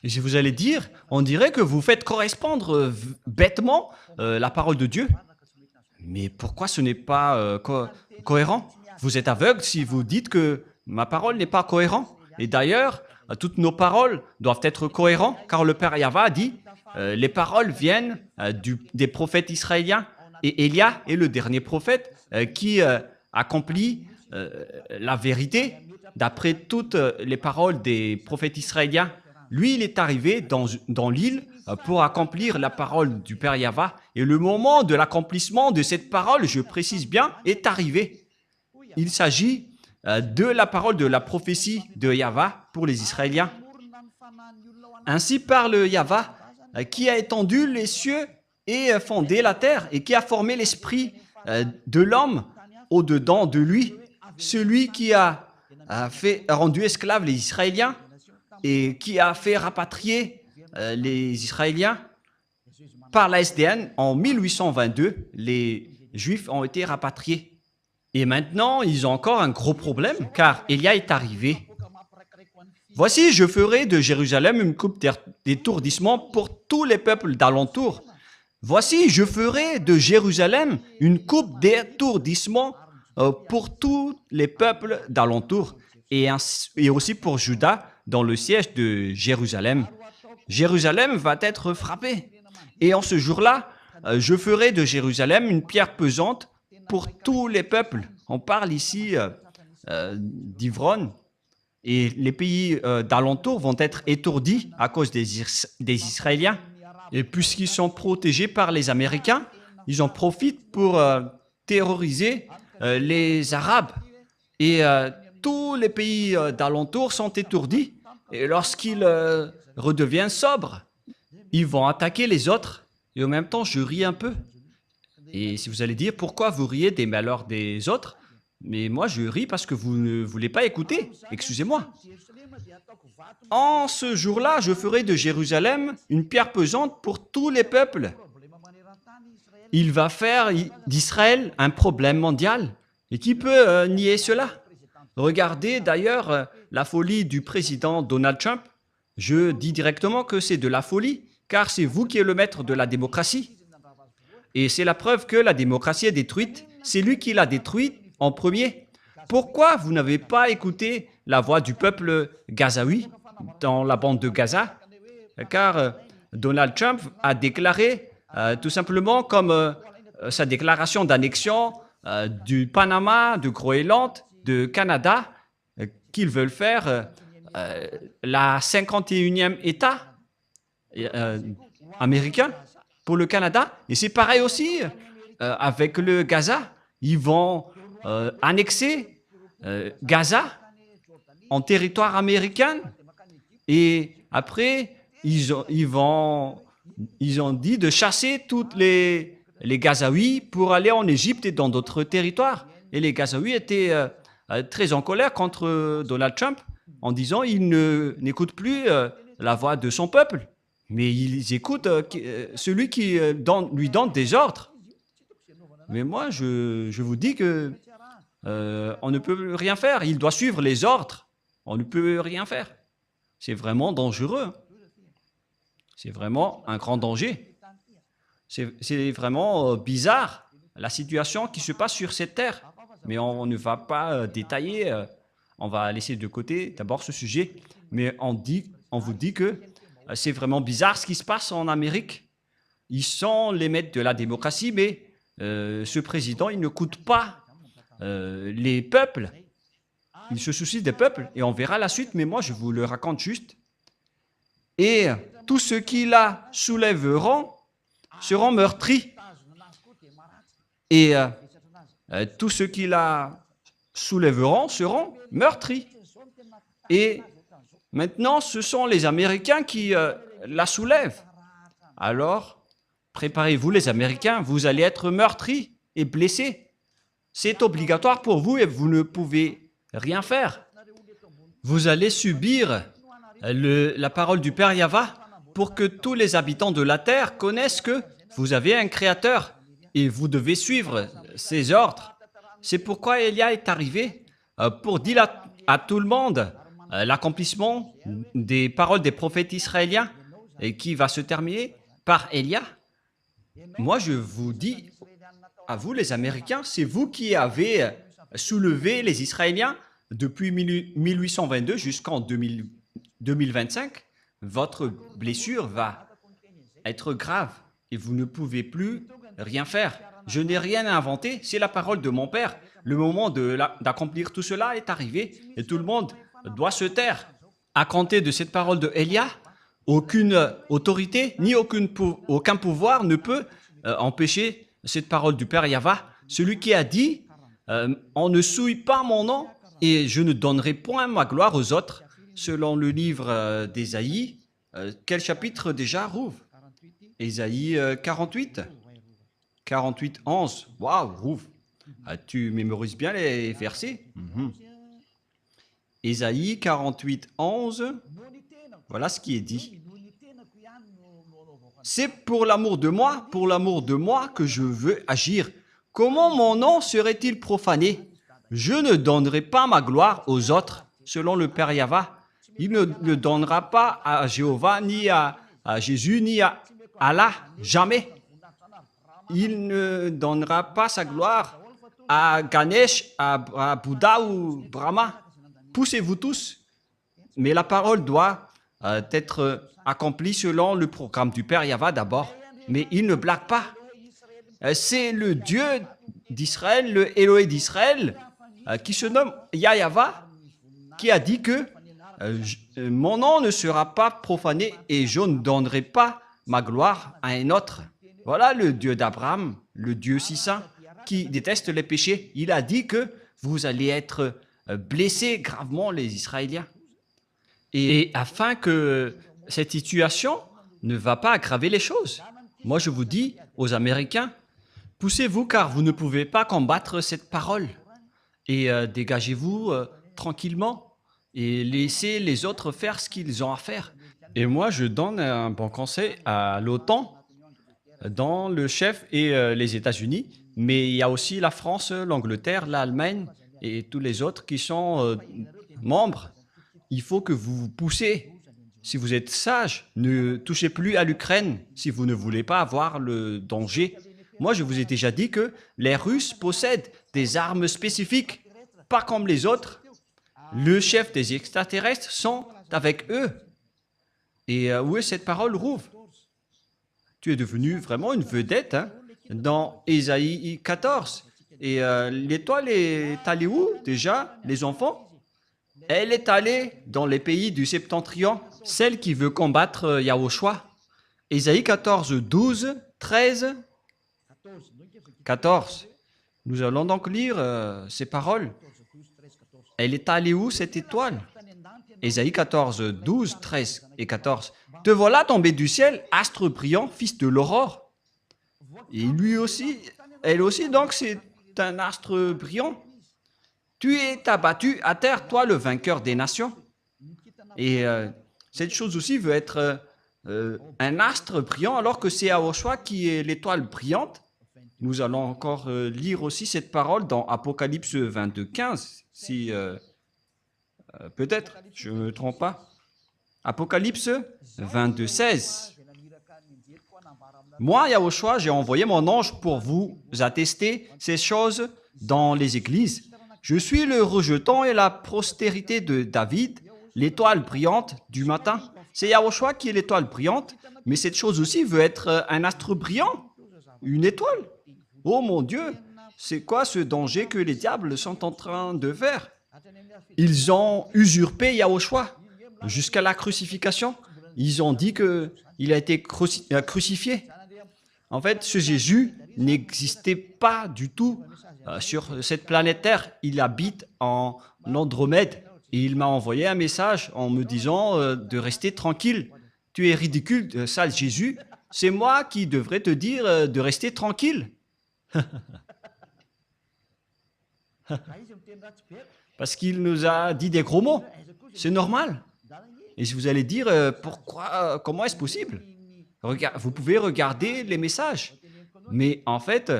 Et si vous allez dire, on dirait que vous faites correspondre bêtement la parole de Dieu. Mais pourquoi ce n'est pas cohérent? Vous êtes aveugle si vous dites que ma parole n'est pas cohérente. Et d'ailleurs, toutes nos paroles doivent être cohérentes, car le Père Yahva a dit les paroles viennent des prophètes israéliens. Et Élia est le dernier prophète qui accomplit la vérité d'après toutes les paroles des prophètes israéliens. Lui, il est arrivé dans l'île pour accomplir la parole du Père Yahva. Et le moment de l'accomplissement de cette parole, je précise bien, est arrivé. Il s'agit de la parole de la prophétie de Yahva pour les Israéliens. Ainsi parle Yahva, qui a étendu les cieux et fondé la terre, et qui a formé l'esprit de l'homme au-dedans de lui, celui qui a rendu esclaves les Israéliens et qui a fait rapatrier les Israéliens par la SDN en 1822. Les Juifs ont été rapatriés. Et maintenant, ils ont encore un gros problème, car Élia est arrivé. Voici, je ferai de Jérusalem une coupe d'étourdissement pour tous les peuples d'alentour. Voici, je ferai de Jérusalem une coupe d'étourdissement pour tous les peuples d'alentour, et aussi pour Juda, dans le siège de Jérusalem. Jérusalem va être frappée. Et en ce jour-là, je ferai de Jérusalem une pierre pesante pour tous les peuples. On parle ici d'Ivron. Et les pays d'alentour vont être étourdis à cause des Israéliens. Et puisqu'ils sont protégés par les Américains, ils en profitent pour terroriser les Arabes. Et tous les pays d'alentour sont étourdis. Et lorsqu'ils redeviennent sobres, ils vont attaquer les autres. Et en même temps, je ris un peu. Et si vous allez dire, pourquoi vous riez des malheurs des autres? Mais moi, je ris parce que vous ne voulez pas écouter. Excusez-moi. En ce jour-là, je ferai de Jérusalem une pierre pesante pour tous les peuples. Il va faire d'Israël un problème mondial. Et qui peut nier cela? Regardez d'ailleurs la folie du président Donald Trump. Je dis directement que c'est de la folie, car c'est vous qui êtes le maître de la démocratie. Et c'est la preuve que la démocratie est détruite. C'est lui qui l'a détruite en premier. pourquoi vous n'avez pas écouté la voix du peuple gazaoui dans la bande de Gaza? Car Donald Trump a déclaré tout simplement comme sa déclaration d'annexion du Panama, du Groenland, du Canada, qu'ils veulent faire la 51e État américain pour le Canada. Et c'est pareil aussi avec le Gaza. Ils vont annexer Gaza en territoire américain. Et après, ils ont dit de chasser toutes les Gazaouis pour aller en Égypte et dans d'autres territoires. Et les Gazaouis étaient très en colère contre Donald Trump en disant qu'il n'écoute plus la voix de son peuple, mais ils écoutent celui qui lui donne des ordres. Mais moi, je vous dis que on ne peut rien faire. Il doit suivre les ordres. On ne peut rien faire. C'est vraiment dangereux. C'est vraiment un grand danger. C'est vraiment bizarre, la situation qui se passe sur cette terre. Mais on ne va pas détailler, on va laisser de côté d'abord ce sujet. Mais on vous dit que c'est vraiment bizarre ce qui se passe en Amérique. Ils sont les maîtres de la démocratie, mais ce président, il n'écoute pas les peuples. Il se soucie des peuples et on verra la suite, mais moi je vous le raconte juste. Et tous ceux qui la soulèveront seront meurtris. Et tous ceux qui la soulèveront seront meurtris. Et maintenant, ce sont les Américains qui la soulèvent. Alors, préparez-vous les Américains, vous allez être meurtris et blessés. C'est obligatoire pour vous et vous ne pouvez rien faire. Vous allez subir la parole du Père Yahva pour que tous les habitants de la terre connaissent que vous avez un Créateur et vous devez suivre ses ordres. C'est pourquoi Élia est arrivé pour dire à tout le monde l'accomplissement des paroles des prophètes israéliens et qui va se terminer par Élia. Moi, je vous dis, à vous les Américains, c'est vous qui avez soulevé les Israéliens depuis 1822 jusqu'en 2025. Votre blessure va être grave et vous ne pouvez plus rien faire. Je n'ai rien inventé, c'est la parole de mon Père. Le moment d'accomplir tout cela est arrivé et tout le monde doit se taire. À compter de cette parole de Élia, aucune autorité ni aucun pouvoir ne peut empêcher cette parole du Père Yahva. Celui qui a dit on ne souille pas mon nom et je ne donnerai point ma gloire aux autres, selon le livre d'Ésaïe. Quel chapitre déjà, Rouv? Ésaïe 48. 48, 11. Waouh, Rouv. Tu mémorises bien les versets. Ésaïe 48, 11. Voilà ce qui est dit. C'est pour l'amour de moi que je veux agir. Comment mon nom serait-il profané? Je ne donnerai pas ma gloire aux autres, selon le Père Yahva. Il ne le donnera pas à Jéhovah, ni à Jésus, ni à Allah, jamais. Il ne donnera pas sa gloire à Ganesh, à Bouddha ou Brahma. Poussez-vous tous. Mais la parole doit être accomplie selon le programme du Père Yahva d'abord. Mais il ne blague pas. C'est le Dieu d'Israël, le Élohé d'Israël, qui se nomme Yahva, qui a dit que mon nom ne sera pas profané et je ne donnerai pas ma gloire à un autre. Voilà le Dieu d'Abraham, le Dieu si saint, qui déteste les péchés. Il a dit que vous allez être blessés gravement, les Israéliens. Et afin que cette situation ne va pas aggraver les choses, moi je vous dis aux Américains, poussez-vous car vous ne pouvez pas combattre cette parole. Et dégagez-vous tranquillement et laissez les autres faire ce qu'ils ont à faire. Et moi, je donne un bon conseil à l'OTAN, dans le chef et les États-Unis, mais il y a aussi la France, l'Angleterre, l'Allemagne et tous les autres qui sont membres. Il faut que vous vous poussez. Si vous êtes sage, ne touchez plus à l'Ukraine si vous ne voulez pas avoir le danger. Moi, je vous ai déjà dit que les Russes possèdent des armes spécifiques pas comme les autres. Le chef des extraterrestres sont avec eux. Et où est cette parole, Rouv? Tu es devenu vraiment une vedette hein, dans Ésaïe 14. Et l'étoile est allée où déjà, les enfants? Elle est allée dans les pays du septentrion, celle qui veut combattre Yahushua. Ésaïe 14, 12, 13, 14. Nous allons donc lire ces paroles. Elle est allée où cette étoile? Ésaïe 14, 12, 13 et 14. Te voilà tombé du ciel, astre brillant, fils de l'aurore. Et lui aussi, elle aussi, donc c'est un astre brillant. Tu es abattu à terre, toi le vainqueur des nations. Et cette chose aussi veut être un astre brillant, alors que c'est Yahushua qui est l'étoile brillante. Nous allons encore lire aussi cette parole dans Apocalypse 22, 15, si peut-être, je ne me trompe pas. Apocalypse 22, 16. Moi, Yahushua, j'ai envoyé mon ange pour vous attester ces choses dans les églises. Je suis le rejeton et la postérité de David, l'étoile brillante du matin. C'est Yahushua qui est l'étoile brillante, mais cette chose aussi veut être un astre brillant, une étoile. Oh mon Dieu, c'est quoi ce danger que les diables sont en train de faire? Ils ont usurpé Yahushua jusqu'à la crucifixion. Ils ont dit qu'il a été crucifié. En fait, ce Jésus n'existait pas du tout sur cette planète Terre. Il habite en Andromède. Et il m'a envoyé un message en me disant de rester tranquille. Tu es ridicule, sale Jésus. C'est moi qui devrais te dire de rester tranquille. Parce qu'il nous a dit des gros mots. C'est normal. Et si vous allez dire pourquoi, comment est-ce possible? Vous pouvez regarder les messages. Mais en fait,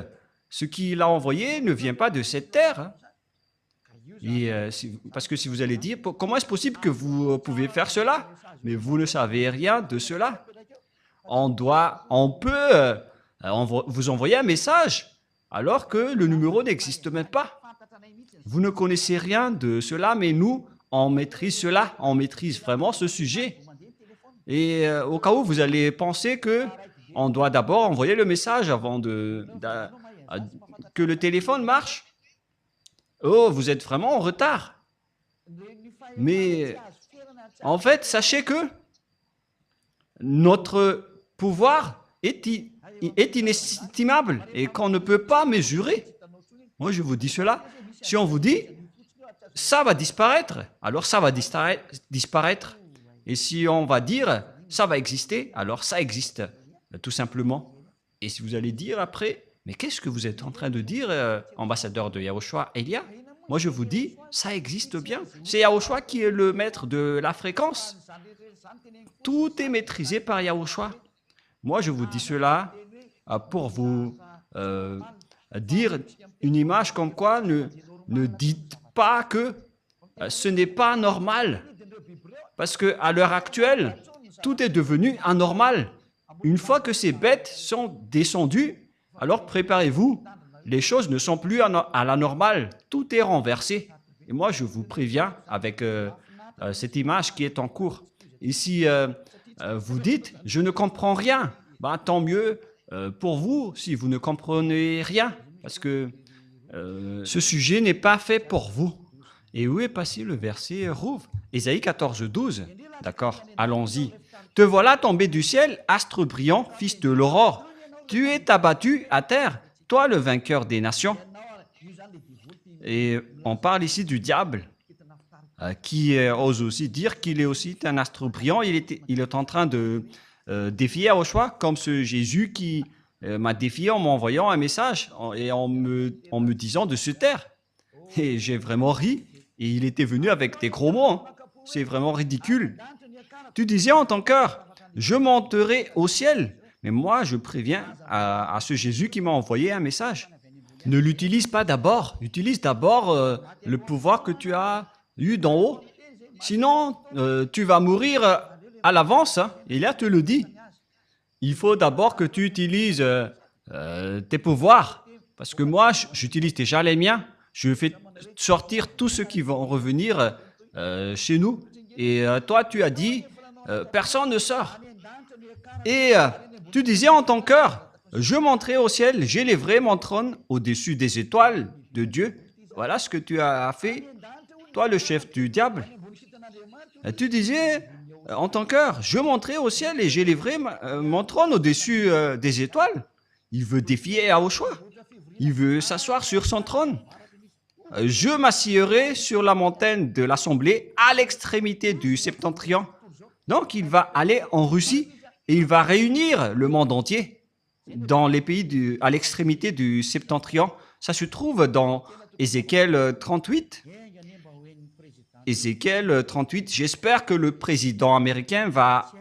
ce qu'il a envoyé ne vient pas de cette terre. Hein. Et, parce que si vous allez dire, comment est-ce possible que vous pouvez faire cela? Mais vous ne savez rien de cela. On peut vous envoyer un message alors que le numéro n'existe même pas. Vous ne connaissez rien de cela, mais nous, on maîtrise cela, on maîtrise vraiment ce sujet. Et au cas où vous allez penser qu'on doit d'abord envoyer le message avant que le téléphone marche. Oh, vous êtes vraiment en retard. Mais en fait, sachez que notre pouvoir est inestimable et qu'on ne peut pas mesurer. Moi, je vous dis cela. Si on vous dit, ça va disparaître, alors ça va disparaître. Et si on va dire, ça va exister, alors ça existe, tout simplement. Et si vous allez dire après, mais qu'est-ce que vous êtes en train de dire, ambassadeur de Yahushua, Elia? Moi, je vous dis, ça existe bien. C'est Yahushua qui est le maître de la fréquence. Tout est maîtrisé par Yahushua. Moi, je vous dis cela pour vous dire une image comme quoi ne dites pas que ce n'est pas normal. Parce qu'à l'heure actuelle, tout est devenu anormal. Une fois que ces bêtes sont descendues, alors préparez-vous. Les choses ne sont plus à la normale. Tout est renversé. Et moi, je vous préviens avec cette image qui est en cours. Et si vous dites, je ne comprends rien, ben, tant mieux pour vous si vous ne comprenez rien. Parce que ce sujet n'est pas fait pour vous. Et où est passé le verset Rouv? Ésaïe 14, 12. D'accord, allons-y. Te voilà tombé du ciel, astre brillant, fils de l'aurore. Tu es abattu à terre, toi le vainqueur des nations. Et on parle ici du diable, qui ose aussi dire qu'il est aussi un astre brillant. Il est en train de défier Yahushua, comme ce Jésus qui m'a défié en m'envoyant un message et en me disant de se taire. Et j'ai vraiment ri. Et il était venu avec des gros mots. Hein. C'est vraiment ridicule. Tu disais en ton cœur, je monterai au ciel. Mais moi, je préviens à ce Jésus qui m'a envoyé un message. Ne l'utilise pas d'abord. Utilise d'abord le pouvoir que tu as eu d'en haut. Sinon, tu vas mourir à l'avance. Hein. Et là, te le dit. Il faut d'abord que tu utilises tes pouvoirs. Parce que moi, j'utilise déjà les miens. Je fais sortir tous ceux qui vont revenir chez nous. Et toi, tu as dit, personne ne sort. Et tu disais en ton cœur, je monterai au ciel, j'élèverai mon trône au-dessus des étoiles de Dieu. Voilà ce que tu as fait, toi le chef du diable. Tu disais en ton cœur, je monterai au ciel et j'élèverai mon trône au-dessus des étoiles. Il veut défier Yahushua. Il veut s'asseoir sur son trône. Je m'assiérai sur la montagne de l'Assemblée à l'extrémité du septentrion. Donc il va aller en Russie et il va réunir le monde entier dans les pays à l'extrémité du septentrion. Ça se trouve dans Ézéchiel 38. Ézéchiel 38, j'espère que le président américain va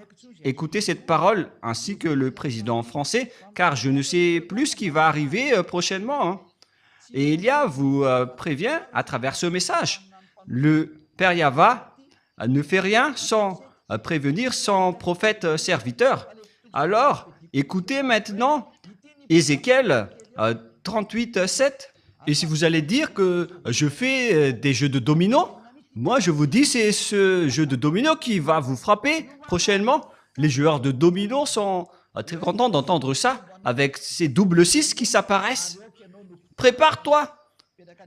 écouter cette parole, ainsi que le président français, car je ne sais plus ce qui va arriver prochainement. Hein. Et Elia vous prévient à travers ce message. Le Père Yahva ne fait rien sans prévenir son prophète serviteur. Alors, écoutez maintenant Ézéchiel 38, 7. Et si vous allez dire que je fais des jeux de dominos, moi, je vous dis, c'est ce jeu de domino qui va vous frapper prochainement. Les joueurs de domino sont très contents d'entendre ça, avec ces doubles 6 qui s'apparaissent. Prépare-toi,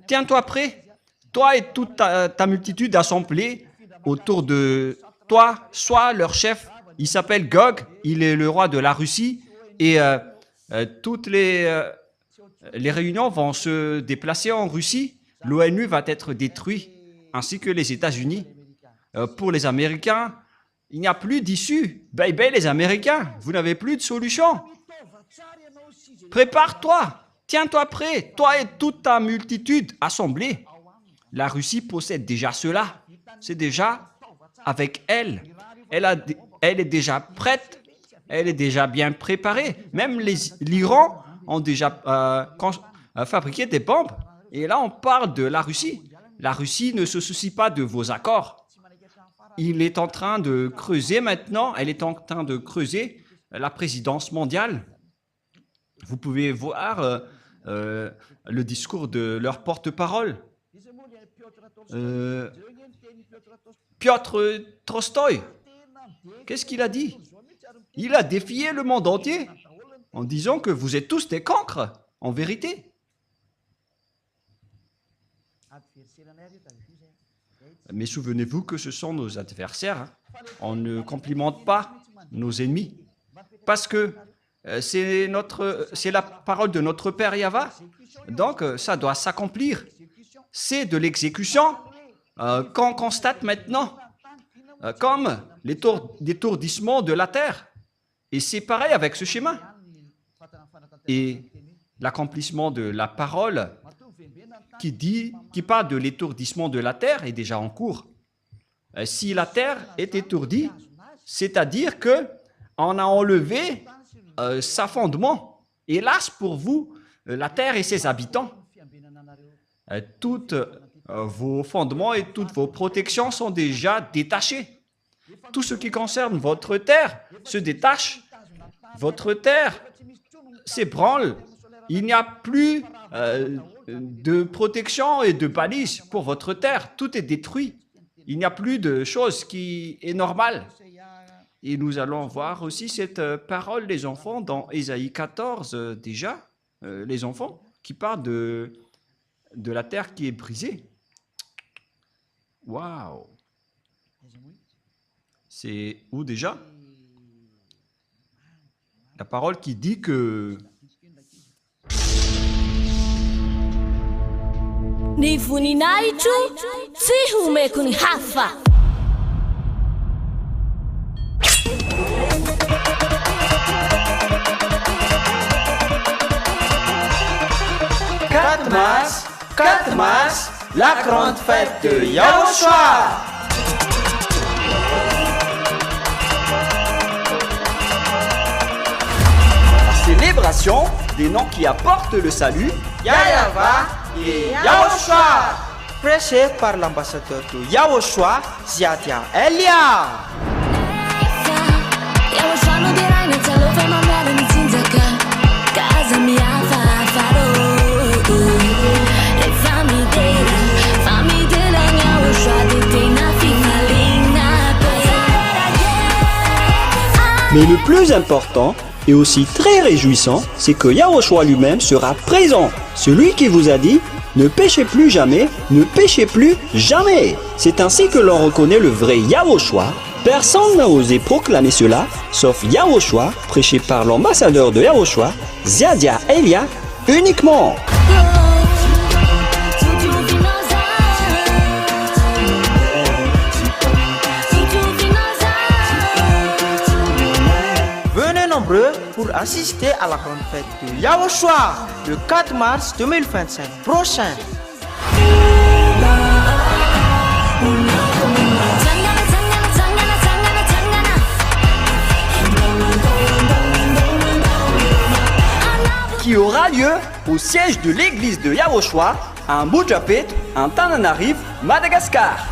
tiens-toi prêt. Toi et toute ta multitude assemblée autour de toi, sois leur chef. Il s'appelle Gog, il est le roi de la Russie. Et toutes les réunions vont se déplacer en Russie. L'ONU va être détruite, ainsi que les États-Unis. Pour les Américains, il n'y a plus d'issue. Bye bye les Américains, vous n'avez plus de solution. Prépare-toi, tiens-toi prêt, toi et toute ta multitude assemblée. La Russie possède déjà cela. C'est déjà avec elle. Elle est déjà prête, elle est déjà bien préparée. Même l'Iran ont déjà fabriqué des bombes. Et là, on parle de la Russie. La Russie ne se soucie pas de vos accords. Il est en train de creuser maintenant, elle est en train de creuser la présidence mondiale. Vous pouvez voir le discours de leur porte-parole. Piotr Tolstoï, qu'est-ce qu'il a dit? Il a défié le monde entier en disant que vous êtes tous des cancres, en vérité. Mais souvenez-vous que ce sont nos adversaires. Hein. On ne complimente pas nos ennemis. Parce que c'est la parole de notre Père Yahva. Donc, ça doit s'accomplir. C'est de l'exécution qu'on constate maintenant, comme l'étourdissement de la terre. Et c'est pareil avec ce schéma. Et l'accomplissement de la parole qui parle de l'étourdissement de la terre est déjà en cours. Si la terre est étourdie, c'est-à-dire qu'on a enlevé sa fondement. Hélas pour vous, la terre et ses habitants. Toutes vos fondements et toutes vos protections sont déjà détachées. Tout ce qui concerne votre terre se détache. Votre terre s'ébranle. Il n'y a plus de protection et de balises pour votre terre. Tout est détruit. Il n'y a plus de chose qui est normale. Et nous allons voir aussi cette parole des enfants dans Ésaïe 14 déjà, les enfants qui parlent de la terre qui est brisée. Waouh! C'est où déjà? La parole qui dit que Ni voninahitro tsy homeko ny hafa. « 4 mars, la grande fête de Yahushua. La célébration des noms qui apportent le salut, Yahva et Yahushua. Prêché par l'ambassadeur de Yahushua, Ziadia Elia. Yahushua no dirai na telo fe mamela ni tinzaka. Casa mi afa faro. Le famiglia Mais le plus important et aussi très réjouissant, c'est que Yahushua lui-même sera présent. Celui qui vous a dit « Ne péchez plus jamais, ne péchez plus jamais ». C'est ainsi que l'on reconnaît le vrai Yahushua. Personne n'a osé proclamer cela, sauf Yahushua, prêché par l'ambassadeur de Yahushua, Ziadia Elia, uniquement. Venez nombreux pour assister à la grande fête de Yahushua le 4 mars 2025 prochain. Qui aura lieu au siège de l'église de Yahushua à Mbujapit, en Tananarive, Madagascar.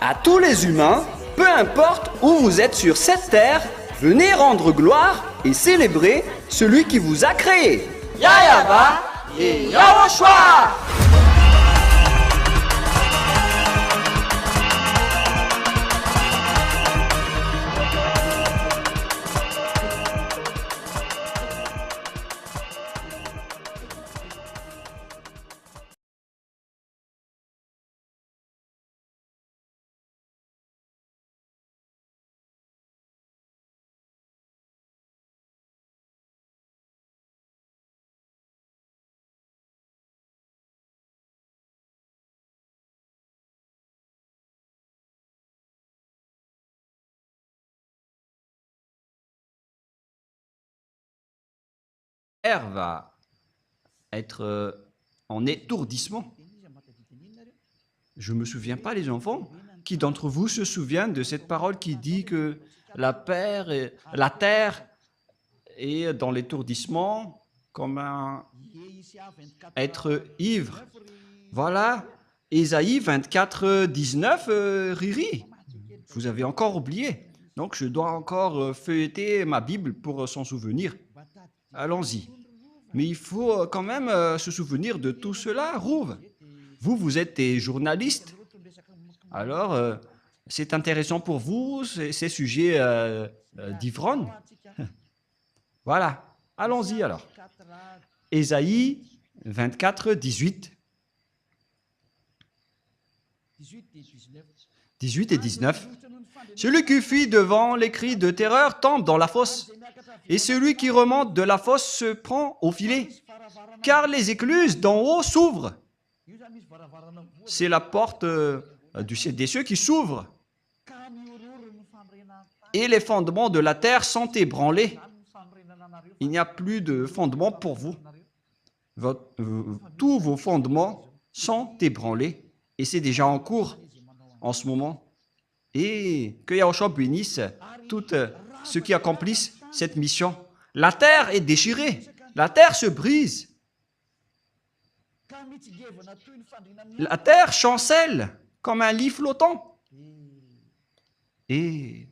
À tous les humains, peu importe où vous êtes sur cette terre, venez rendre gloire et célébrer celui qui vous a créé. Yahava et Yahushua. Terre va être en étourdissement. Je ne me souviens pas, les enfants. Qui d'entre vous se souvient de cette parole qui dit que la terre est dans l'étourdissement comme un être ivre? Voilà, Ésaïe 24, 19, Riri. Vous avez encore oublié. Donc je dois encore feuilleter ma Bible pour s'en souvenir. Allons-y. Mais il faut quand même se souvenir de tout cela, Rouve. Vous êtes des journalistes. Alors, c'est intéressant pour vous, ces sujets d'ivrogne. Voilà. Allons-y alors. Ésaïe 24, 18. 18 et 19. Celui qui fuit devant les cris de terreur tombe dans la fosse. Et celui qui remonte de la fosse se prend au filet, car les écluses d'en haut s'ouvrent. C'est la porte des cieux qui s'ouvre. Et les fondements de la terre sont ébranlés. Il n'y a plus de fondements pour vous. Tous vos fondements sont ébranlés. Et c'est déjà en cours en ce moment. Et que Yahushua bénisse tous ceux qui accomplissent cette mission. La terre est déchirée. La terre se brise. La terre chancelle comme un lit flottant. Et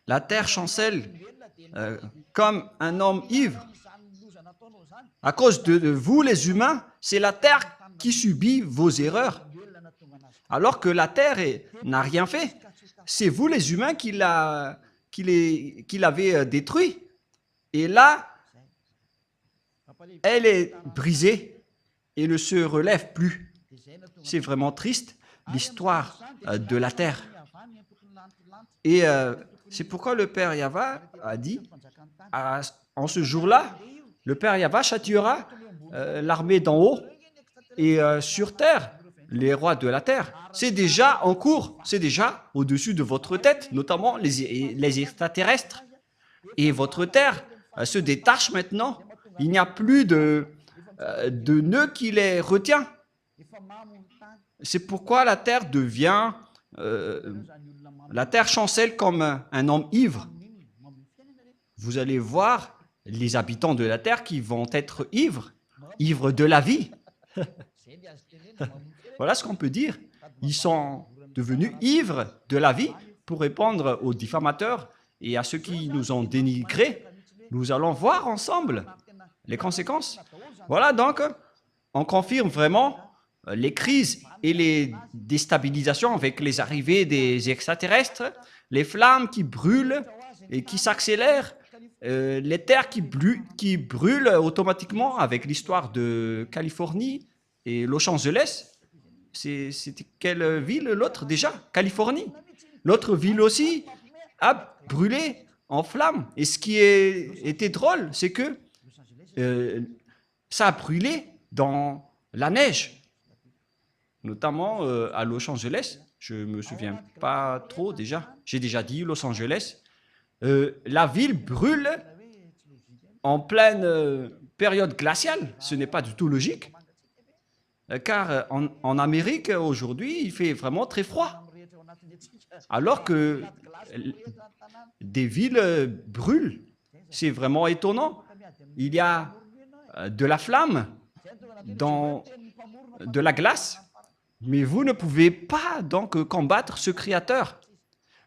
la terre chancelle comme un homme ivre. À cause de vous, les humains, c'est la terre qui subit vos erreurs. Alors que la terre n'a rien fait. C'est vous, les humains, qui l'avez détruit. Et là, elle est brisée et ne se relève plus. C'est vraiment triste, l'histoire de la terre. Et c'est pourquoi le Père Yahva a dit, en ce jour-là, le Père Yahva châtiera l'armée d'en haut et sur terre, les rois de la terre. C'est déjà en cours, c'est déjà au-dessus de votre tête, notamment les extraterrestres. Et votre terre se détache maintenant. Il n'y a plus de nœud qui les retient. C'est pourquoi la terre devient... la terre chancelle comme un homme ivre. Vous allez voir les habitants de la terre qui vont être ivres de la vie. Voilà ce qu'on peut dire. Ils sont devenus ivres de la vie pour répondre aux diffamateurs et à ceux qui nous ont dénigrés. Nous allons voir ensemble les conséquences. Voilà donc, on confirme vraiment les crises et les déstabilisations avec les arrivées des extraterrestres, les flammes qui brûlent et qui s'accélèrent, les terres qui brûlent automatiquement avec l'histoire de Californie et Los Angeles. C'était quelle ville l'autre déjà? Californie. L'autre ville aussi a brûlé en flammes. Et ce qui était drôle, c'est que ça a brûlé dans la neige, notamment à Los Angeles. Je ne me souviens pas trop déjà. J'ai déjà dit Los Angeles. La ville brûle en pleine période glaciale. Ce n'est pas du tout logique. Car en Amérique, aujourd'hui, il fait vraiment très froid. Alors que des villes brûlent. C'est vraiment étonnant. Il y a de la flamme dans de la glace, mais vous ne pouvez pas donc combattre ce Créateur.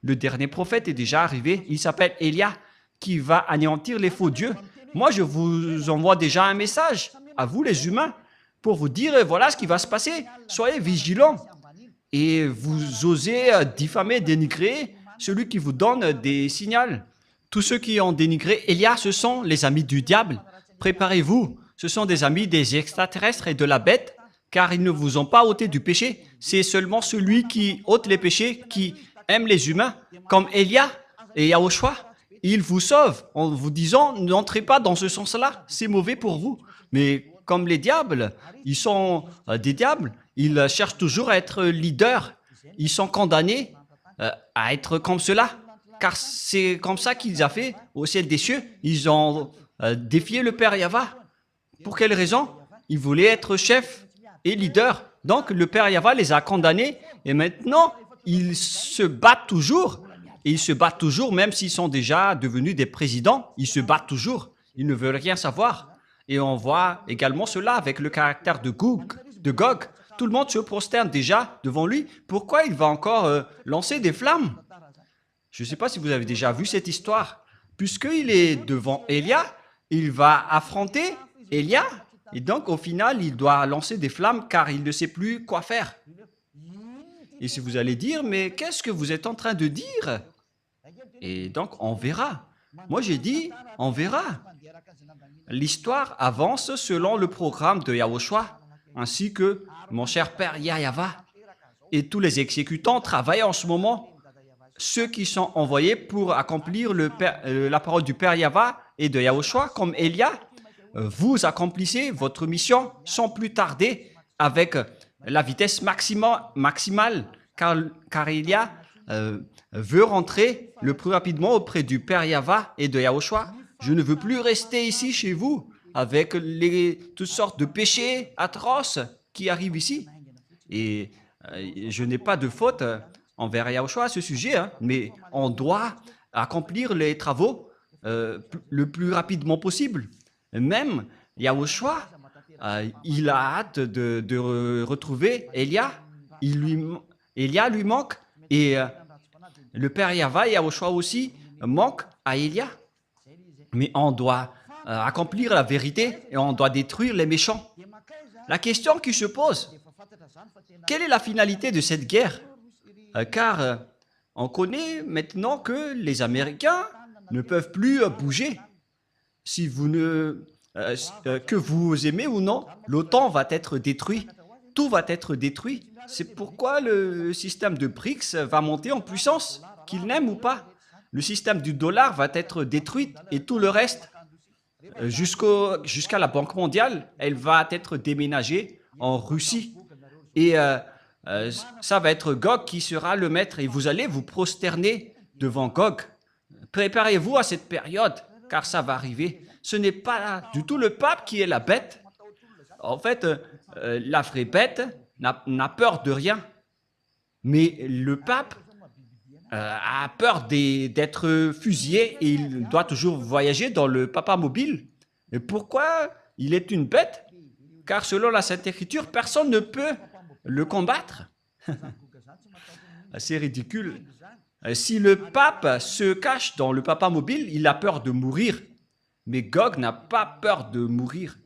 Le dernier prophète est déjà arrivé. Il s'appelle Élia, qui va anéantir les faux dieux. Moi, je vous envoie déjà un message à vous, les humains, pour vous dire, voilà ce qui va se passer. Soyez vigilants. Et vous osez diffamer, dénigrer celui qui vous donne des signaux. Tous ceux qui ont dénigré Élia, ce sont les amis du diable. Préparez-vous. Ce sont des amis des extraterrestres et de la bête, car ils ne vous ont pas ôté du péché. C'est seulement celui qui ôte les péchés, qui aime les humains, comme Élia et Yahushua. Il vous sauve en vous disant, n'entrez pas dans ce sens-là, c'est mauvais pour vous. Mais comme les diables, ils sont des diables, ils cherchent toujours à être leaders. Ils sont condamnés à être comme cela, car c'est comme ça qu'ils ont fait au ciel des cieux. Ils ont défié le Père Yahva. Pour quelle raison? Ils voulaient être chefs et leaders. Donc le Père Yahva les a condamnés et maintenant ils se battent toujours. Et ils se battent toujours, même s'ils sont déjà devenus des présidents, ils se battent toujours. Ils ne veulent rien savoir. Et on voit également cela avec le caractère de Gog. Tout le monde se prosterne déjà devant lui. Pourquoi il va encore lancer des flammes? Je ne sais pas si vous avez déjà vu cette histoire. Puisqu'il est devant Élia, il va affronter Élia. Et donc, au final, il doit lancer des flammes car il ne sait plus quoi faire. Et si vous allez dire, mais qu'est-ce que vous êtes en train de dire? Et donc, on verra. Moi, j'ai dit, on verra. L'histoire avance selon le programme de Yahushua, ainsi que mon cher Père Yahva. Et tous les exécutants travaillent en ce moment. Ceux qui sont envoyés pour accomplir la parole du Père Yahva et de Yahushua, comme Élia, vous accomplissez votre mission sans plus tarder avec la vitesse maximale, car Élia veut rentrer le plus rapidement auprès du Père Yahva et de Yahushua. Je ne veux plus rester ici chez vous avec toutes sortes de péchés atroces qui arrivent ici. Et je n'ai pas de faute envers Yahushua à ce sujet, mais on doit accomplir les travaux le plus rapidement possible. Même Yahushua, il a hâte de retrouver Élia. Élia lui manque et le Père Yahva et Yahushua aussi manquent à Élia. Mais on doit accomplir la vérité et on doit détruire les méchants. La question qui se pose, quelle est la finalité de cette guerre? Car on connaît maintenant que les Américains ne peuvent plus bouger. Si vous que vous aimez ou non, l'OTAN va être détruit. Tout va être détruit. C'est pourquoi le système de BRICS va monter en puissance, qu'il n'aime ou pas. Le système du dollar va être détruit et tout le reste, jusqu'à la Banque mondiale, elle va être déménagée en Russie. Et ça va être Gog qui sera le maître et vous allez vous prosterner devant Gog. Préparez-vous à cette période, car ça va arriver. Ce n'est pas du tout le pape qui est la bête. En fait, la vraie bête n'a peur de rien. Mais le pape a peur d'être fusillé et il doit toujours voyager dans le papamobile. Et pourquoi il est une bête? Car selon la Sainte Écriture, personne ne peut le combattre. C'est ridicule. Si le pape se cache dans le papa mobile, il a peur de mourir. Mais Gog n'a pas peur de mourir.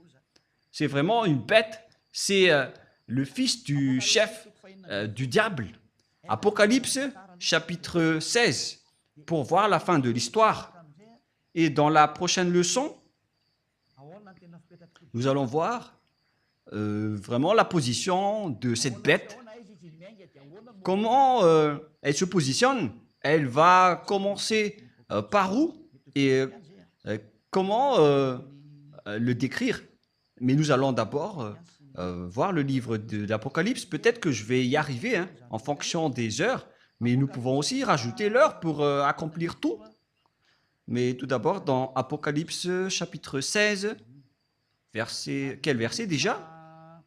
C'est vraiment une bête. C'est le fils du chef du diable. Apocalypse, chapitre 16, pour voir la fin de l'histoire. Et dans la prochaine leçon, nous allons voir vraiment la position de cette bête. Comment elle se positionne? Elle va commencer par où? Et comment le décrire? Mais nous allons d'abord voir le livre de l'Apocalypse. Peut-être que je vais y arriver en fonction des heures, mais nous pouvons aussi rajouter l'heure pour accomplir tout. Mais tout d'abord, dans Apocalypse chapitre 16, quel verset déjà?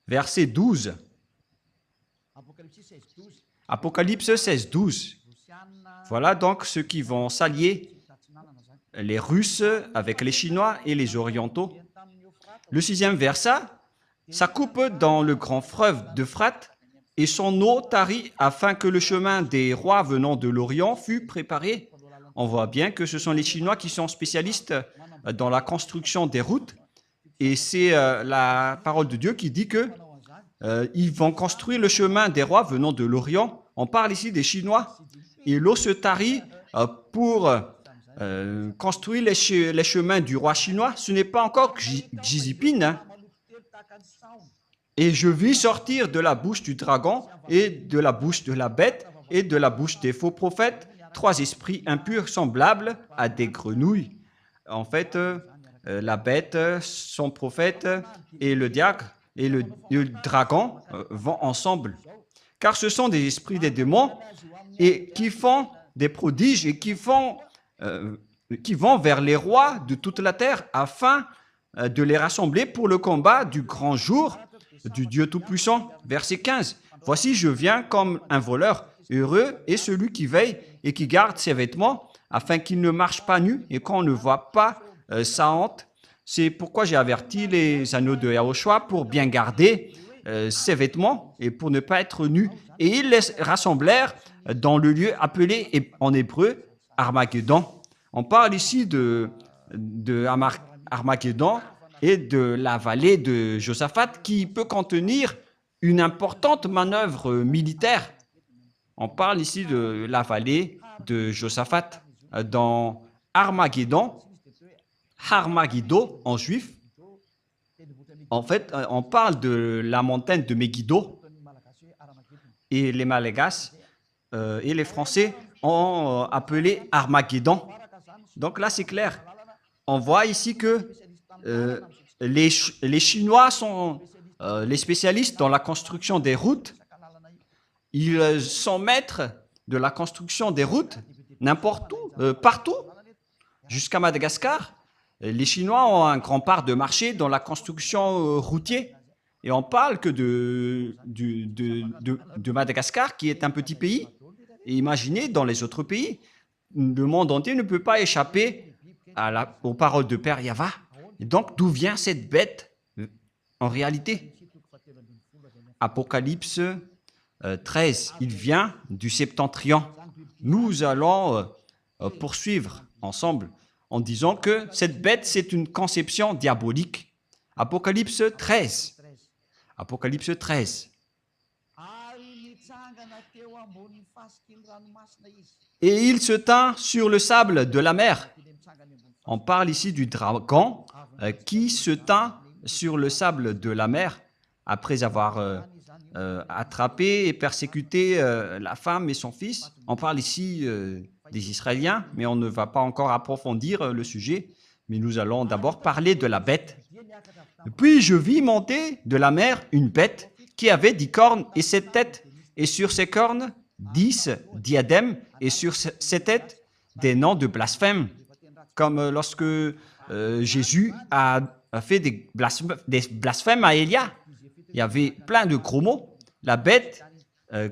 Verset 12. Apocalypse 16, 12. Voilà donc ceux qui vont s'allier, les Russes avec les Chinois et les Orientaux. Le 6e verset, ça coupe dans le grand fleuve d'Euphrate et son eau tarit afin que le chemin des rois venant de l'Orient fût préparé. On voit bien que ce sont les Chinois qui sont spécialistes dans la construction des routes. Et c'est la parole de Dieu qui dit que ils vont construire le chemin des rois venant de l'Orient. On parle ici des Chinois. Et l'eau se tarit pour construire les chemins du roi chinois. Ce n'est pas encore Xi Jinping. Et je vis sortir de la bouche du dragon et de la bouche de la bête et de la bouche des faux prophètes 3 esprits impurs semblables à des grenouilles. En fait, la bête, son prophète et le diable et le dragon vont ensemble. Car ce sont des esprits des démons et qui font des prodiges et qui vont vers les rois de toute la terre afin de les rassembler pour le combat du grand jour du Dieu Tout-Puissant. Verset 15. Voici, je viens comme un voleur. Heureux est celui qui veille et qui garde ses vêtements afin qu'il ne marche pas nu et qu'on ne voit pas sa honte. C'est pourquoi j'ai averti les anneaux de Yahushua pour bien garder ses vêtements et pour ne pas être nus. Et ils les rassemblèrent dans le lieu appelé en hébreu Armageddon. On parle ici de Armageddon et de la vallée de Josaphat qui peut contenir une importante manœuvre militaire. On parle ici de la vallée de Josaphat. Dans Armageddon en juif, en fait, on parle de la montagne de Megiddo. Et les Malagasy et les Français ont appelé Armageddon. Donc là, c'est clair. On voit ici que les Chinois sont les spécialistes dans la construction des routes. Ils sont maîtres de la construction des routes n'importe où, partout, jusqu'à Madagascar. Les Chinois ont un grand part de marché dans la construction routière. Et on parle que de Madagascar, qui est un petit pays. Et imaginez, dans les autres pays, le monde entier ne peut pas échapper aux paroles de Père Yahva. Et donc, d'où vient cette bête en réalité? Apocalypse 13, il vient du septentrion. Nous allons poursuivre ensemble en disant que cette bête, c'est une conception diabolique. Apocalypse 13. Apocalypse 13. Et il se tint sur le sable de la mer. On parle ici du dragon qui se tint sur le sable de la mer après avoir attrapé et persécuté la femme et son fils. On parle ici des Israéliens, mais on ne va pas encore approfondir le sujet. Mais nous allons d'abord parler de la bête. Puis je vis monter de la mer une bête qui avait 10 cornes et 7 têtes, et sur ses cornes 10 diadèmes, et sur ses têtes des noms de blasphème. Comme lorsque Jésus a fait des blasphèmes à Élia. Il y avait plein de gros mots. La bête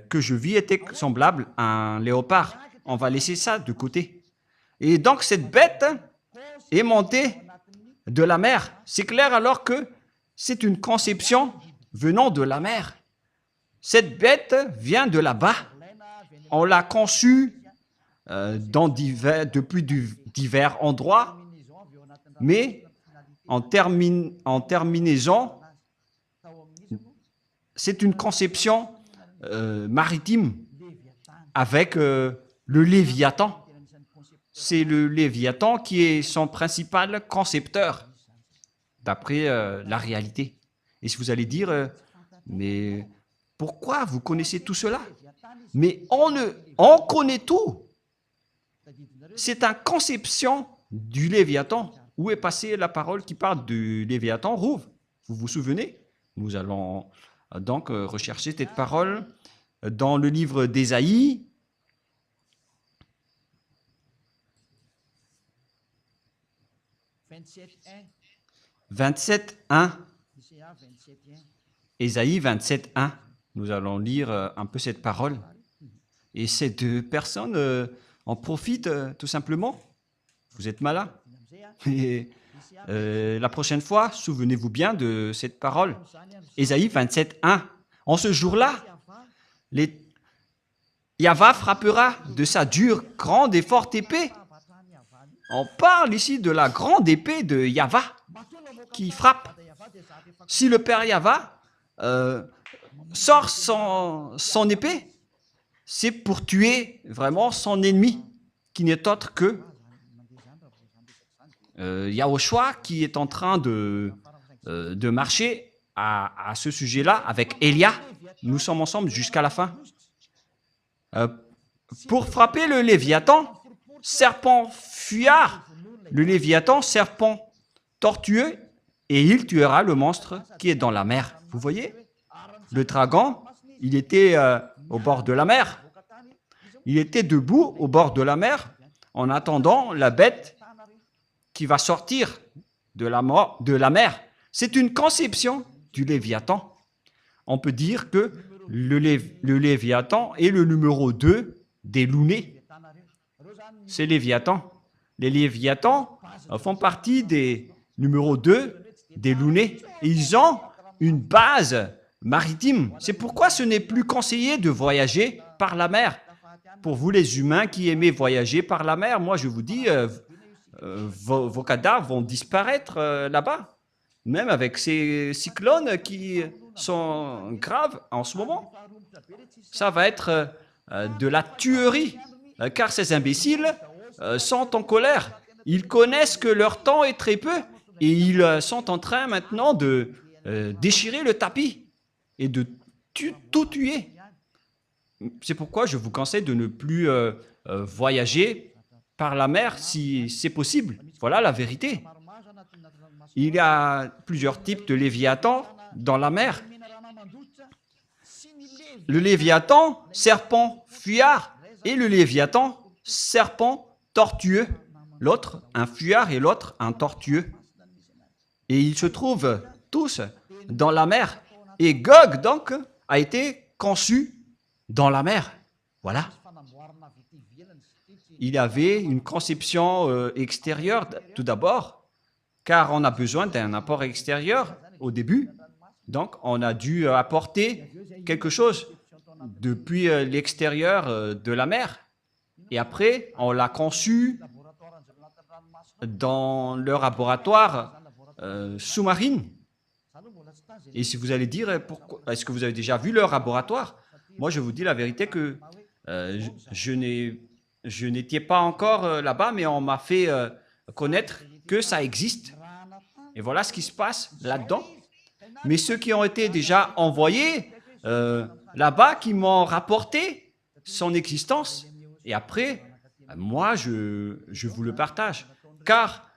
que je vis était semblable à un léopard. On va laisser ça de côté. Et donc cette bête est montée de la mer. C'est clair alors que c'est une conception venant de la mer. Cette bête vient de là-bas. on l'a conçu depuis divers endroits, mais en terminaison, c'est une conception maritime avec le Léviathan. C'est le Léviathan qui est son principal concepteur, d'après la réalité. Et si vous allez dire, mais pourquoi vous connaissez tout cela? Mais on connaît tout. C'est une conception du Léviathan. Où est passée la parole qui parle du Léviathan? Rouve, vous vous souvenez? Nous allons donc rechercher cette parole dans le livre d'Ésaïe. 27.1. Ésaïe 27.1. Nous allons lire un peu cette parole. Et ces deux personnes en profitent tout simplement. Vous êtes malin. Et la prochaine fois, souvenez-vous bien de cette parole. Ésaïe 27.1. En ce jour-là, Yahva frappera de sa dure, grande et forte épée. On parle ici de la grande épée de Yahva qui frappe. Si le Père Yahva sort son épée, c'est pour tuer vraiment son ennemi, qui n'est autre que Yahushua, qui est en train de marcher à ce sujet-là avec Élia. Nous sommes ensemble jusqu'à la fin. Pour frapper le Léviathan, serpent fuyard, le Léviathan, serpent tortueux, et il tuera le monstre qui est dans la mer. Vous voyez? Le dragon, il était au bord de la mer. Il était debout au bord de la mer en attendant la bête qui va sortir de la mer. C'est une conception du Léviathan. On peut dire que le Léviathan est le numéro 2 des Lounés. C'est Léviathan. Les Léviathans font partie des numéros 2 des Lounés. Ils ont une base maritime. C'est pourquoi ce n'est plus conseillé de voyager par la mer. Pour vous les humains qui aimez voyager par la mer, moi je vous dis, vos cadavres vont disparaître là-bas. Même avec ces cyclones qui sont graves en ce moment. Ça va être de la tuerie, car ces imbéciles sont en colère. Ils connaissent que leur temps est très peu et ils sont en train maintenant de déchirer le tapis et de tout tuer. C'est pourquoi je vous conseille de ne plus voyager par la mer si c'est possible. Voilà la vérité. Il y a plusieurs types de Léviathan dans la mer. Le Léviathan, serpent fuyard, et le Léviathan, serpent tortueux. L'autre, un fuyard, et l'autre, un tortueux. Et ils se trouvent tous dans la mer. Et Gog, donc, a été conçu dans la mer. Voilà. Il y avait une conception extérieure, tout d'abord, car on a besoin d'un apport extérieur au début. Donc, on a dû apporter quelque chose depuis l'extérieur de la mer. Et après, on l'a conçu dans le laboratoire sous-marine. Et si vous allez dire, est-ce que vous avez déjà vu leur laboratoire? Moi, je vous dis la vérité que je n'étais pas encore là-bas, mais on m'a fait connaître que ça existe. Et voilà ce qui se passe là-dedans. Mais ceux qui ont été déjà envoyés là-bas, qui m'ont rapporté son existence, et après, moi, je vous le partage. Car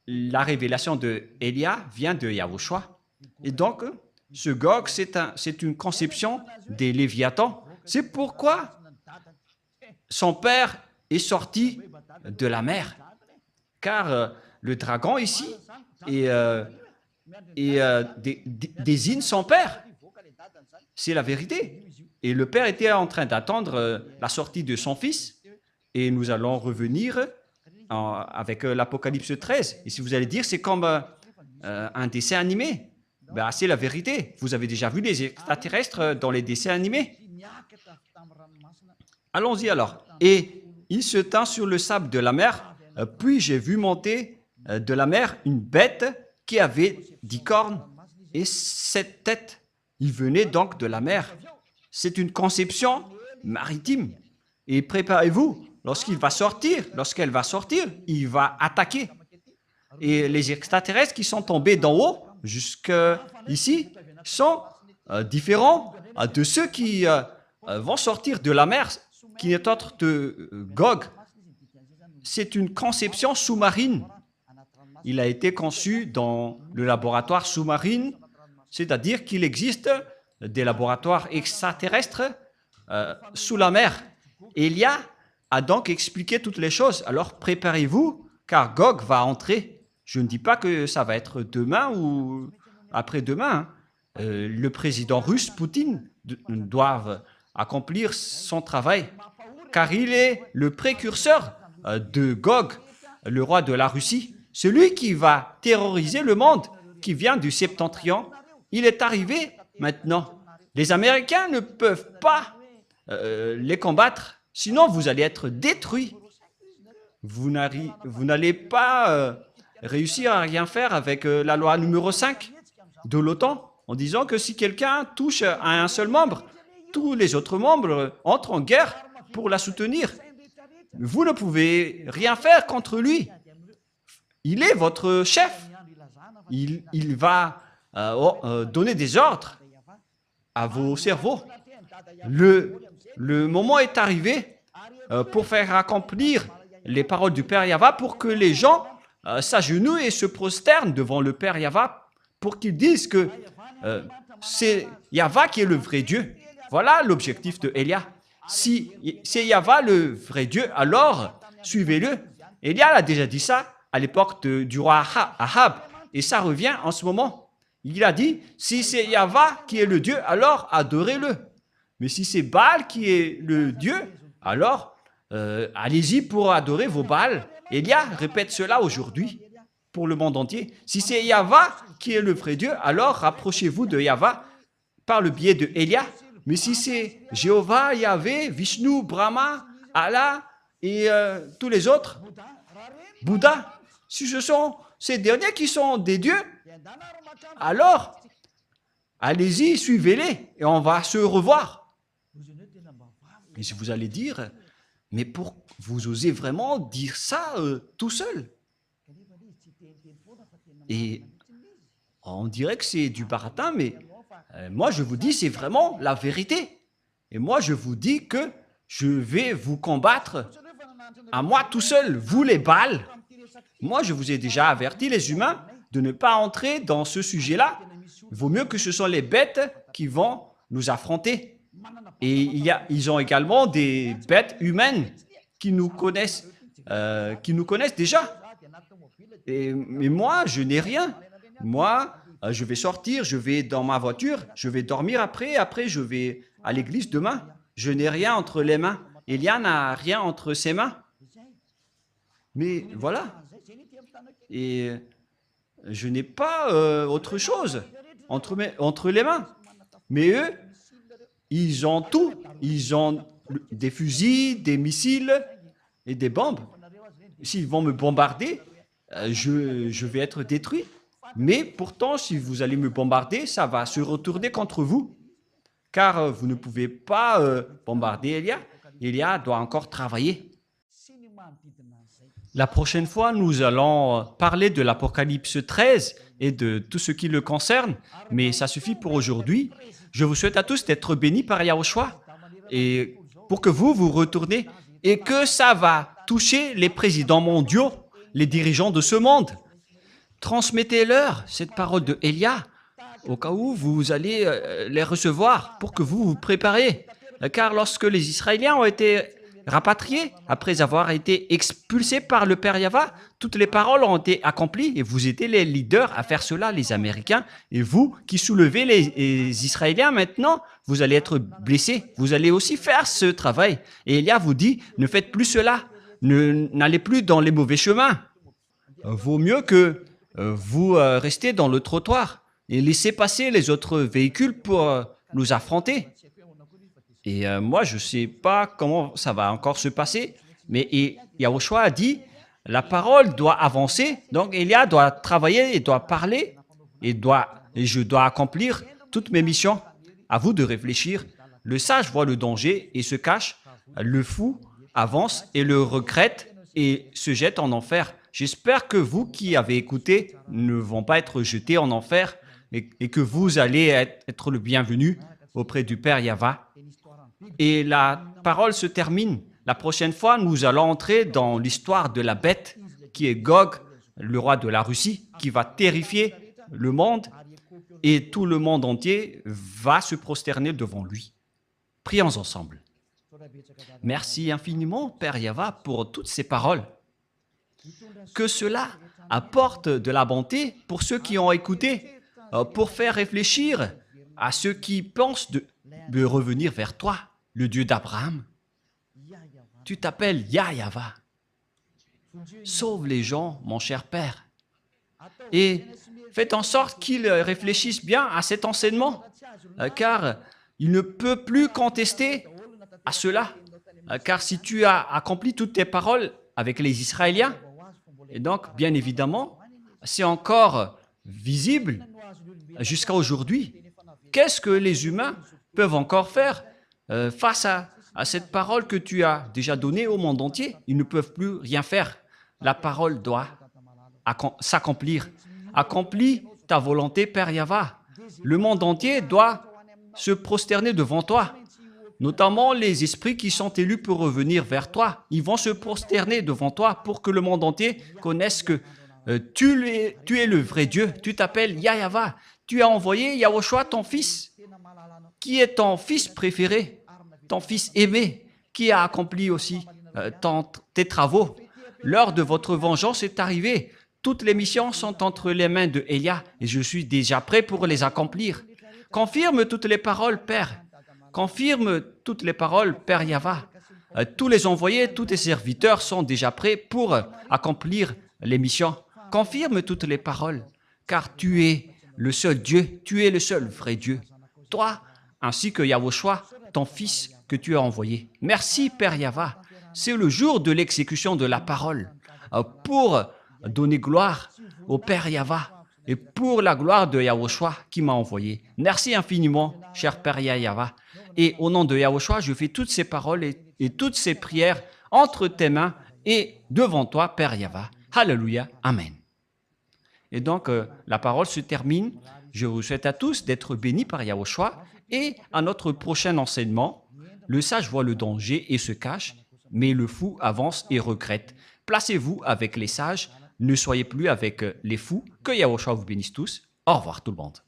la révélation de Élia vient de Yahushua. Et donc, ce Gog, c'est une conception des Léviathans. C'est pourquoi son père est sorti de la mer. Car le dragon ici désigne son père. C'est la vérité. Et le père était en train d'attendre la sortie de son fils. Et nous allons revenir avec l'Apocalypse 13. Et si vous allez dire, c'est comme un dessin animé. Ben, c'est la vérité. Vous avez déjà vu les extraterrestres dans les dessins animés? Allons-y alors. Et il se tint sur le sable de la mer, puis j'ai vu monter de la mer une bête qui avait 10 cornes et 7 têtes. Il venait donc de la mer. C'est une conception maritime. Et préparez-vous, lorsqu'elle va sortir, il va attaquer. Et les extraterrestres qui sont tombés d'en haut jusqu'ici sont différents de ceux qui vont sortir de la mer, qui n'est autre que Gog. C'est une conception sous-marine. Il a été conçu dans le laboratoire sous-marin, c'est-à-dire qu'il existe des laboratoires extraterrestres sous la mer. Elia a donc expliqué toutes les choses. Alors préparez-vous, car Gog va entrer. Je ne dis pas que ça va être demain ou après-demain. Le président russe, Poutine, doit accomplir son travail, car il est le précurseur de Gog, le roi de la Russie, celui qui va terroriser le monde, qui vient du septentrion. Il est arrivé maintenant. Les Américains ne peuvent pas les combattre, sinon vous allez être détruits. Vous n'allez pas réussir à rien faire avec la loi numéro 5 de l'OTAN, en disant que si quelqu'un touche à un seul membre, tous les autres membres entrent en guerre pour la soutenir. Vous ne pouvez rien faire contre lui. Il est votre chef. Il va donner des ordres à vos cerveaux. Le moment est arrivé pour faire accomplir les paroles du Père Yahva, pour que les gens s'agenouillent et se prosternent devant le Père Yahva, pour qu'ils disent que c'est Yahva qui est le vrai Dieu. Voilà l'objectif de Elia. Si c'est Yahva le vrai Dieu, alors suivez-le. Elia a déjà dit ça à l'époque du roi Ahab, et ça revient en ce moment. Il a dit, si c'est Yahva qui est le Dieu, alors adorez-le. Mais si c'est Baal qui est le Dieu, alors allez-y pour adorer vos Baals. Elia répète cela aujourd'hui pour le monde entier. Si c'est Yahva qui est le vrai Dieu, alors rapprochez-vous de Yahva par le biais de Elia. Mais si c'est Jéhovah, Yahvé, Vishnu, Brahma, Allah et tous les autres, Bouddha, si ce sont ces derniers qui sont des dieux, alors allez-y, suivez-les et on va se revoir. Et si vous allez dire, mais pour vous osez vraiment dire ça tout seul? Et on dirait que c'est du baratin, mais moi je vous dis, c'est vraiment la vérité. Et moi je vous dis que je vais vous combattre à moi tout seul, vous les Baals. Moi je vous ai déjà averti, les humains, de ne pas entrer dans ce sujet-là. Il vaut mieux que ce sont les bêtes qui vont nous affronter. Et ils ont également des bêtes humaines qui nous connaissent déjà. Mais moi, je n'ai rien. Moi, je vais sortir, je vais dans ma voiture, je vais dormir après je vais à l'église demain. Je n'ai rien entre les mains. Elia n'a rien entre ses mains. Mais voilà. Et je n'ai pas autre chose entre les mains. Mais eux, ils ont tout. Ils ont des fusils, des missiles et des bombes. S'ils vont me bombarder, je vais être détruit. Mais pourtant, si vous allez me bombarder, ça va se retourner contre vous. Car vous ne pouvez pas bombarder Elia. Elia doit encore travailler. La prochaine fois, nous allons parler de l'Apocalypse 13 et de tout ce qui le concerne. Mais ça suffit pour aujourd'hui. Je vous souhaite à tous d'être bénis par Yahushua et pour que vous retournez et que ça va toucher les présidents mondiaux, les dirigeants de ce monde. Transmettez-leur cette parole de Elia au cas où vous allez les recevoir pour que vous vous préparez. Car lorsque les Israéliens ont été rapatriés, après avoir été expulsés par le Père Yahva, toutes les paroles ont été accomplies et vous étiez les leaders à faire cela, les Américains. Et vous qui soulevez les Israéliens maintenant, vous allez être blessés. Vous allez aussi faire ce travail. Et Elia vous dit, ne faites plus cela. N'allez plus dans les mauvais chemins. Vaut mieux que vous restez dans le trottoir et laissez passer les autres véhicules pour nous affronter. Et moi, je ne sais pas comment ça va encore se passer, mais Yahushua a dit, la parole doit avancer, donc Elia doit travailler et doit parler, et je dois accomplir toutes mes missions. À vous de réfléchir. Le sage voit le danger et se cache, le fou avance et le regrette et se jette en enfer. J'espère que vous qui avez écouté ne vont pas être jetés en enfer et que vous allez être le bienvenu auprès du Père Yahva. Et la parole se termine. La prochaine fois, nous allons entrer dans l'histoire de la bête qui est Gog, le roi de la Russie, qui va terrifier le monde et tout le monde entier va se prosterner devant lui. Prions ensemble. Merci infiniment, Père Yahva, pour toutes ces paroles. Que cela apporte de la bonté pour ceux qui ont écouté, pour faire réfléchir à ceux qui pensent de revenir vers toi, le Dieu d'Abraham. Tu t'appelles Yahva. Sauve les gens, mon cher Père. Et faites en sorte qu'ils réfléchissent bien à cet enseignement, car il ne peut plus contester à cela. Car si tu as accompli toutes tes paroles avec les Israéliens, et donc, bien évidemment, c'est encore visible jusqu'à aujourd'hui. Qu'est-ce que les humains peuvent encore faire face à cette parole que tu as déjà donnée au monde entier? Ils ne peuvent plus rien faire. La parole doit s'accomplir. Accomplis ta volonté, Père Yahva. Le monde entier doit se prosterner devant toi. Notamment les esprits qui sont élus pour revenir vers toi. Ils vont se prosterner devant toi pour que le monde entier connaisse que tu es le vrai Dieu. Tu t'appelles Yahva. Tu as envoyé Yahushua, ton fils, qui est ton fils préféré, ton fils aimé, qui a accompli aussi tes travaux. L'heure de votre vengeance est arrivée. Toutes les missions sont entre les mains de Elia et je suis déjà prêt pour les accomplir. Confirme toutes les paroles, Père. Confirme toutes les paroles, Père Yahva. Tous les envoyés, tous tes serviteurs sont déjà prêts pour accomplir les missions. Confirme toutes les paroles, car tu es le seul Dieu, tu es le seul vrai Dieu. Toi, ainsi que Yahushua, ton Fils que tu as envoyé. Merci, Père Yahva. C'est le jour de l'exécution de la parole pour donner gloire au Père Yahva et pour la gloire de Yahushua qui m'a envoyé. Merci infiniment, cher Père Yahva. Et au nom de Yahushua, je fais toutes ces paroles et toutes ces prières entre tes mains et devant toi, Père Yahva. Alléluia. Amen. Et donc, la parole se termine. Je vous souhaite à tous d'être bénis par Yahushua et à notre prochain enseignement. Le sage voit le danger et se cache, mais le fou avance et regrette. Placez-vous avec les sages, ne soyez plus avec les fous. Que Yahushua vous bénisse tous. Au revoir tout le monde.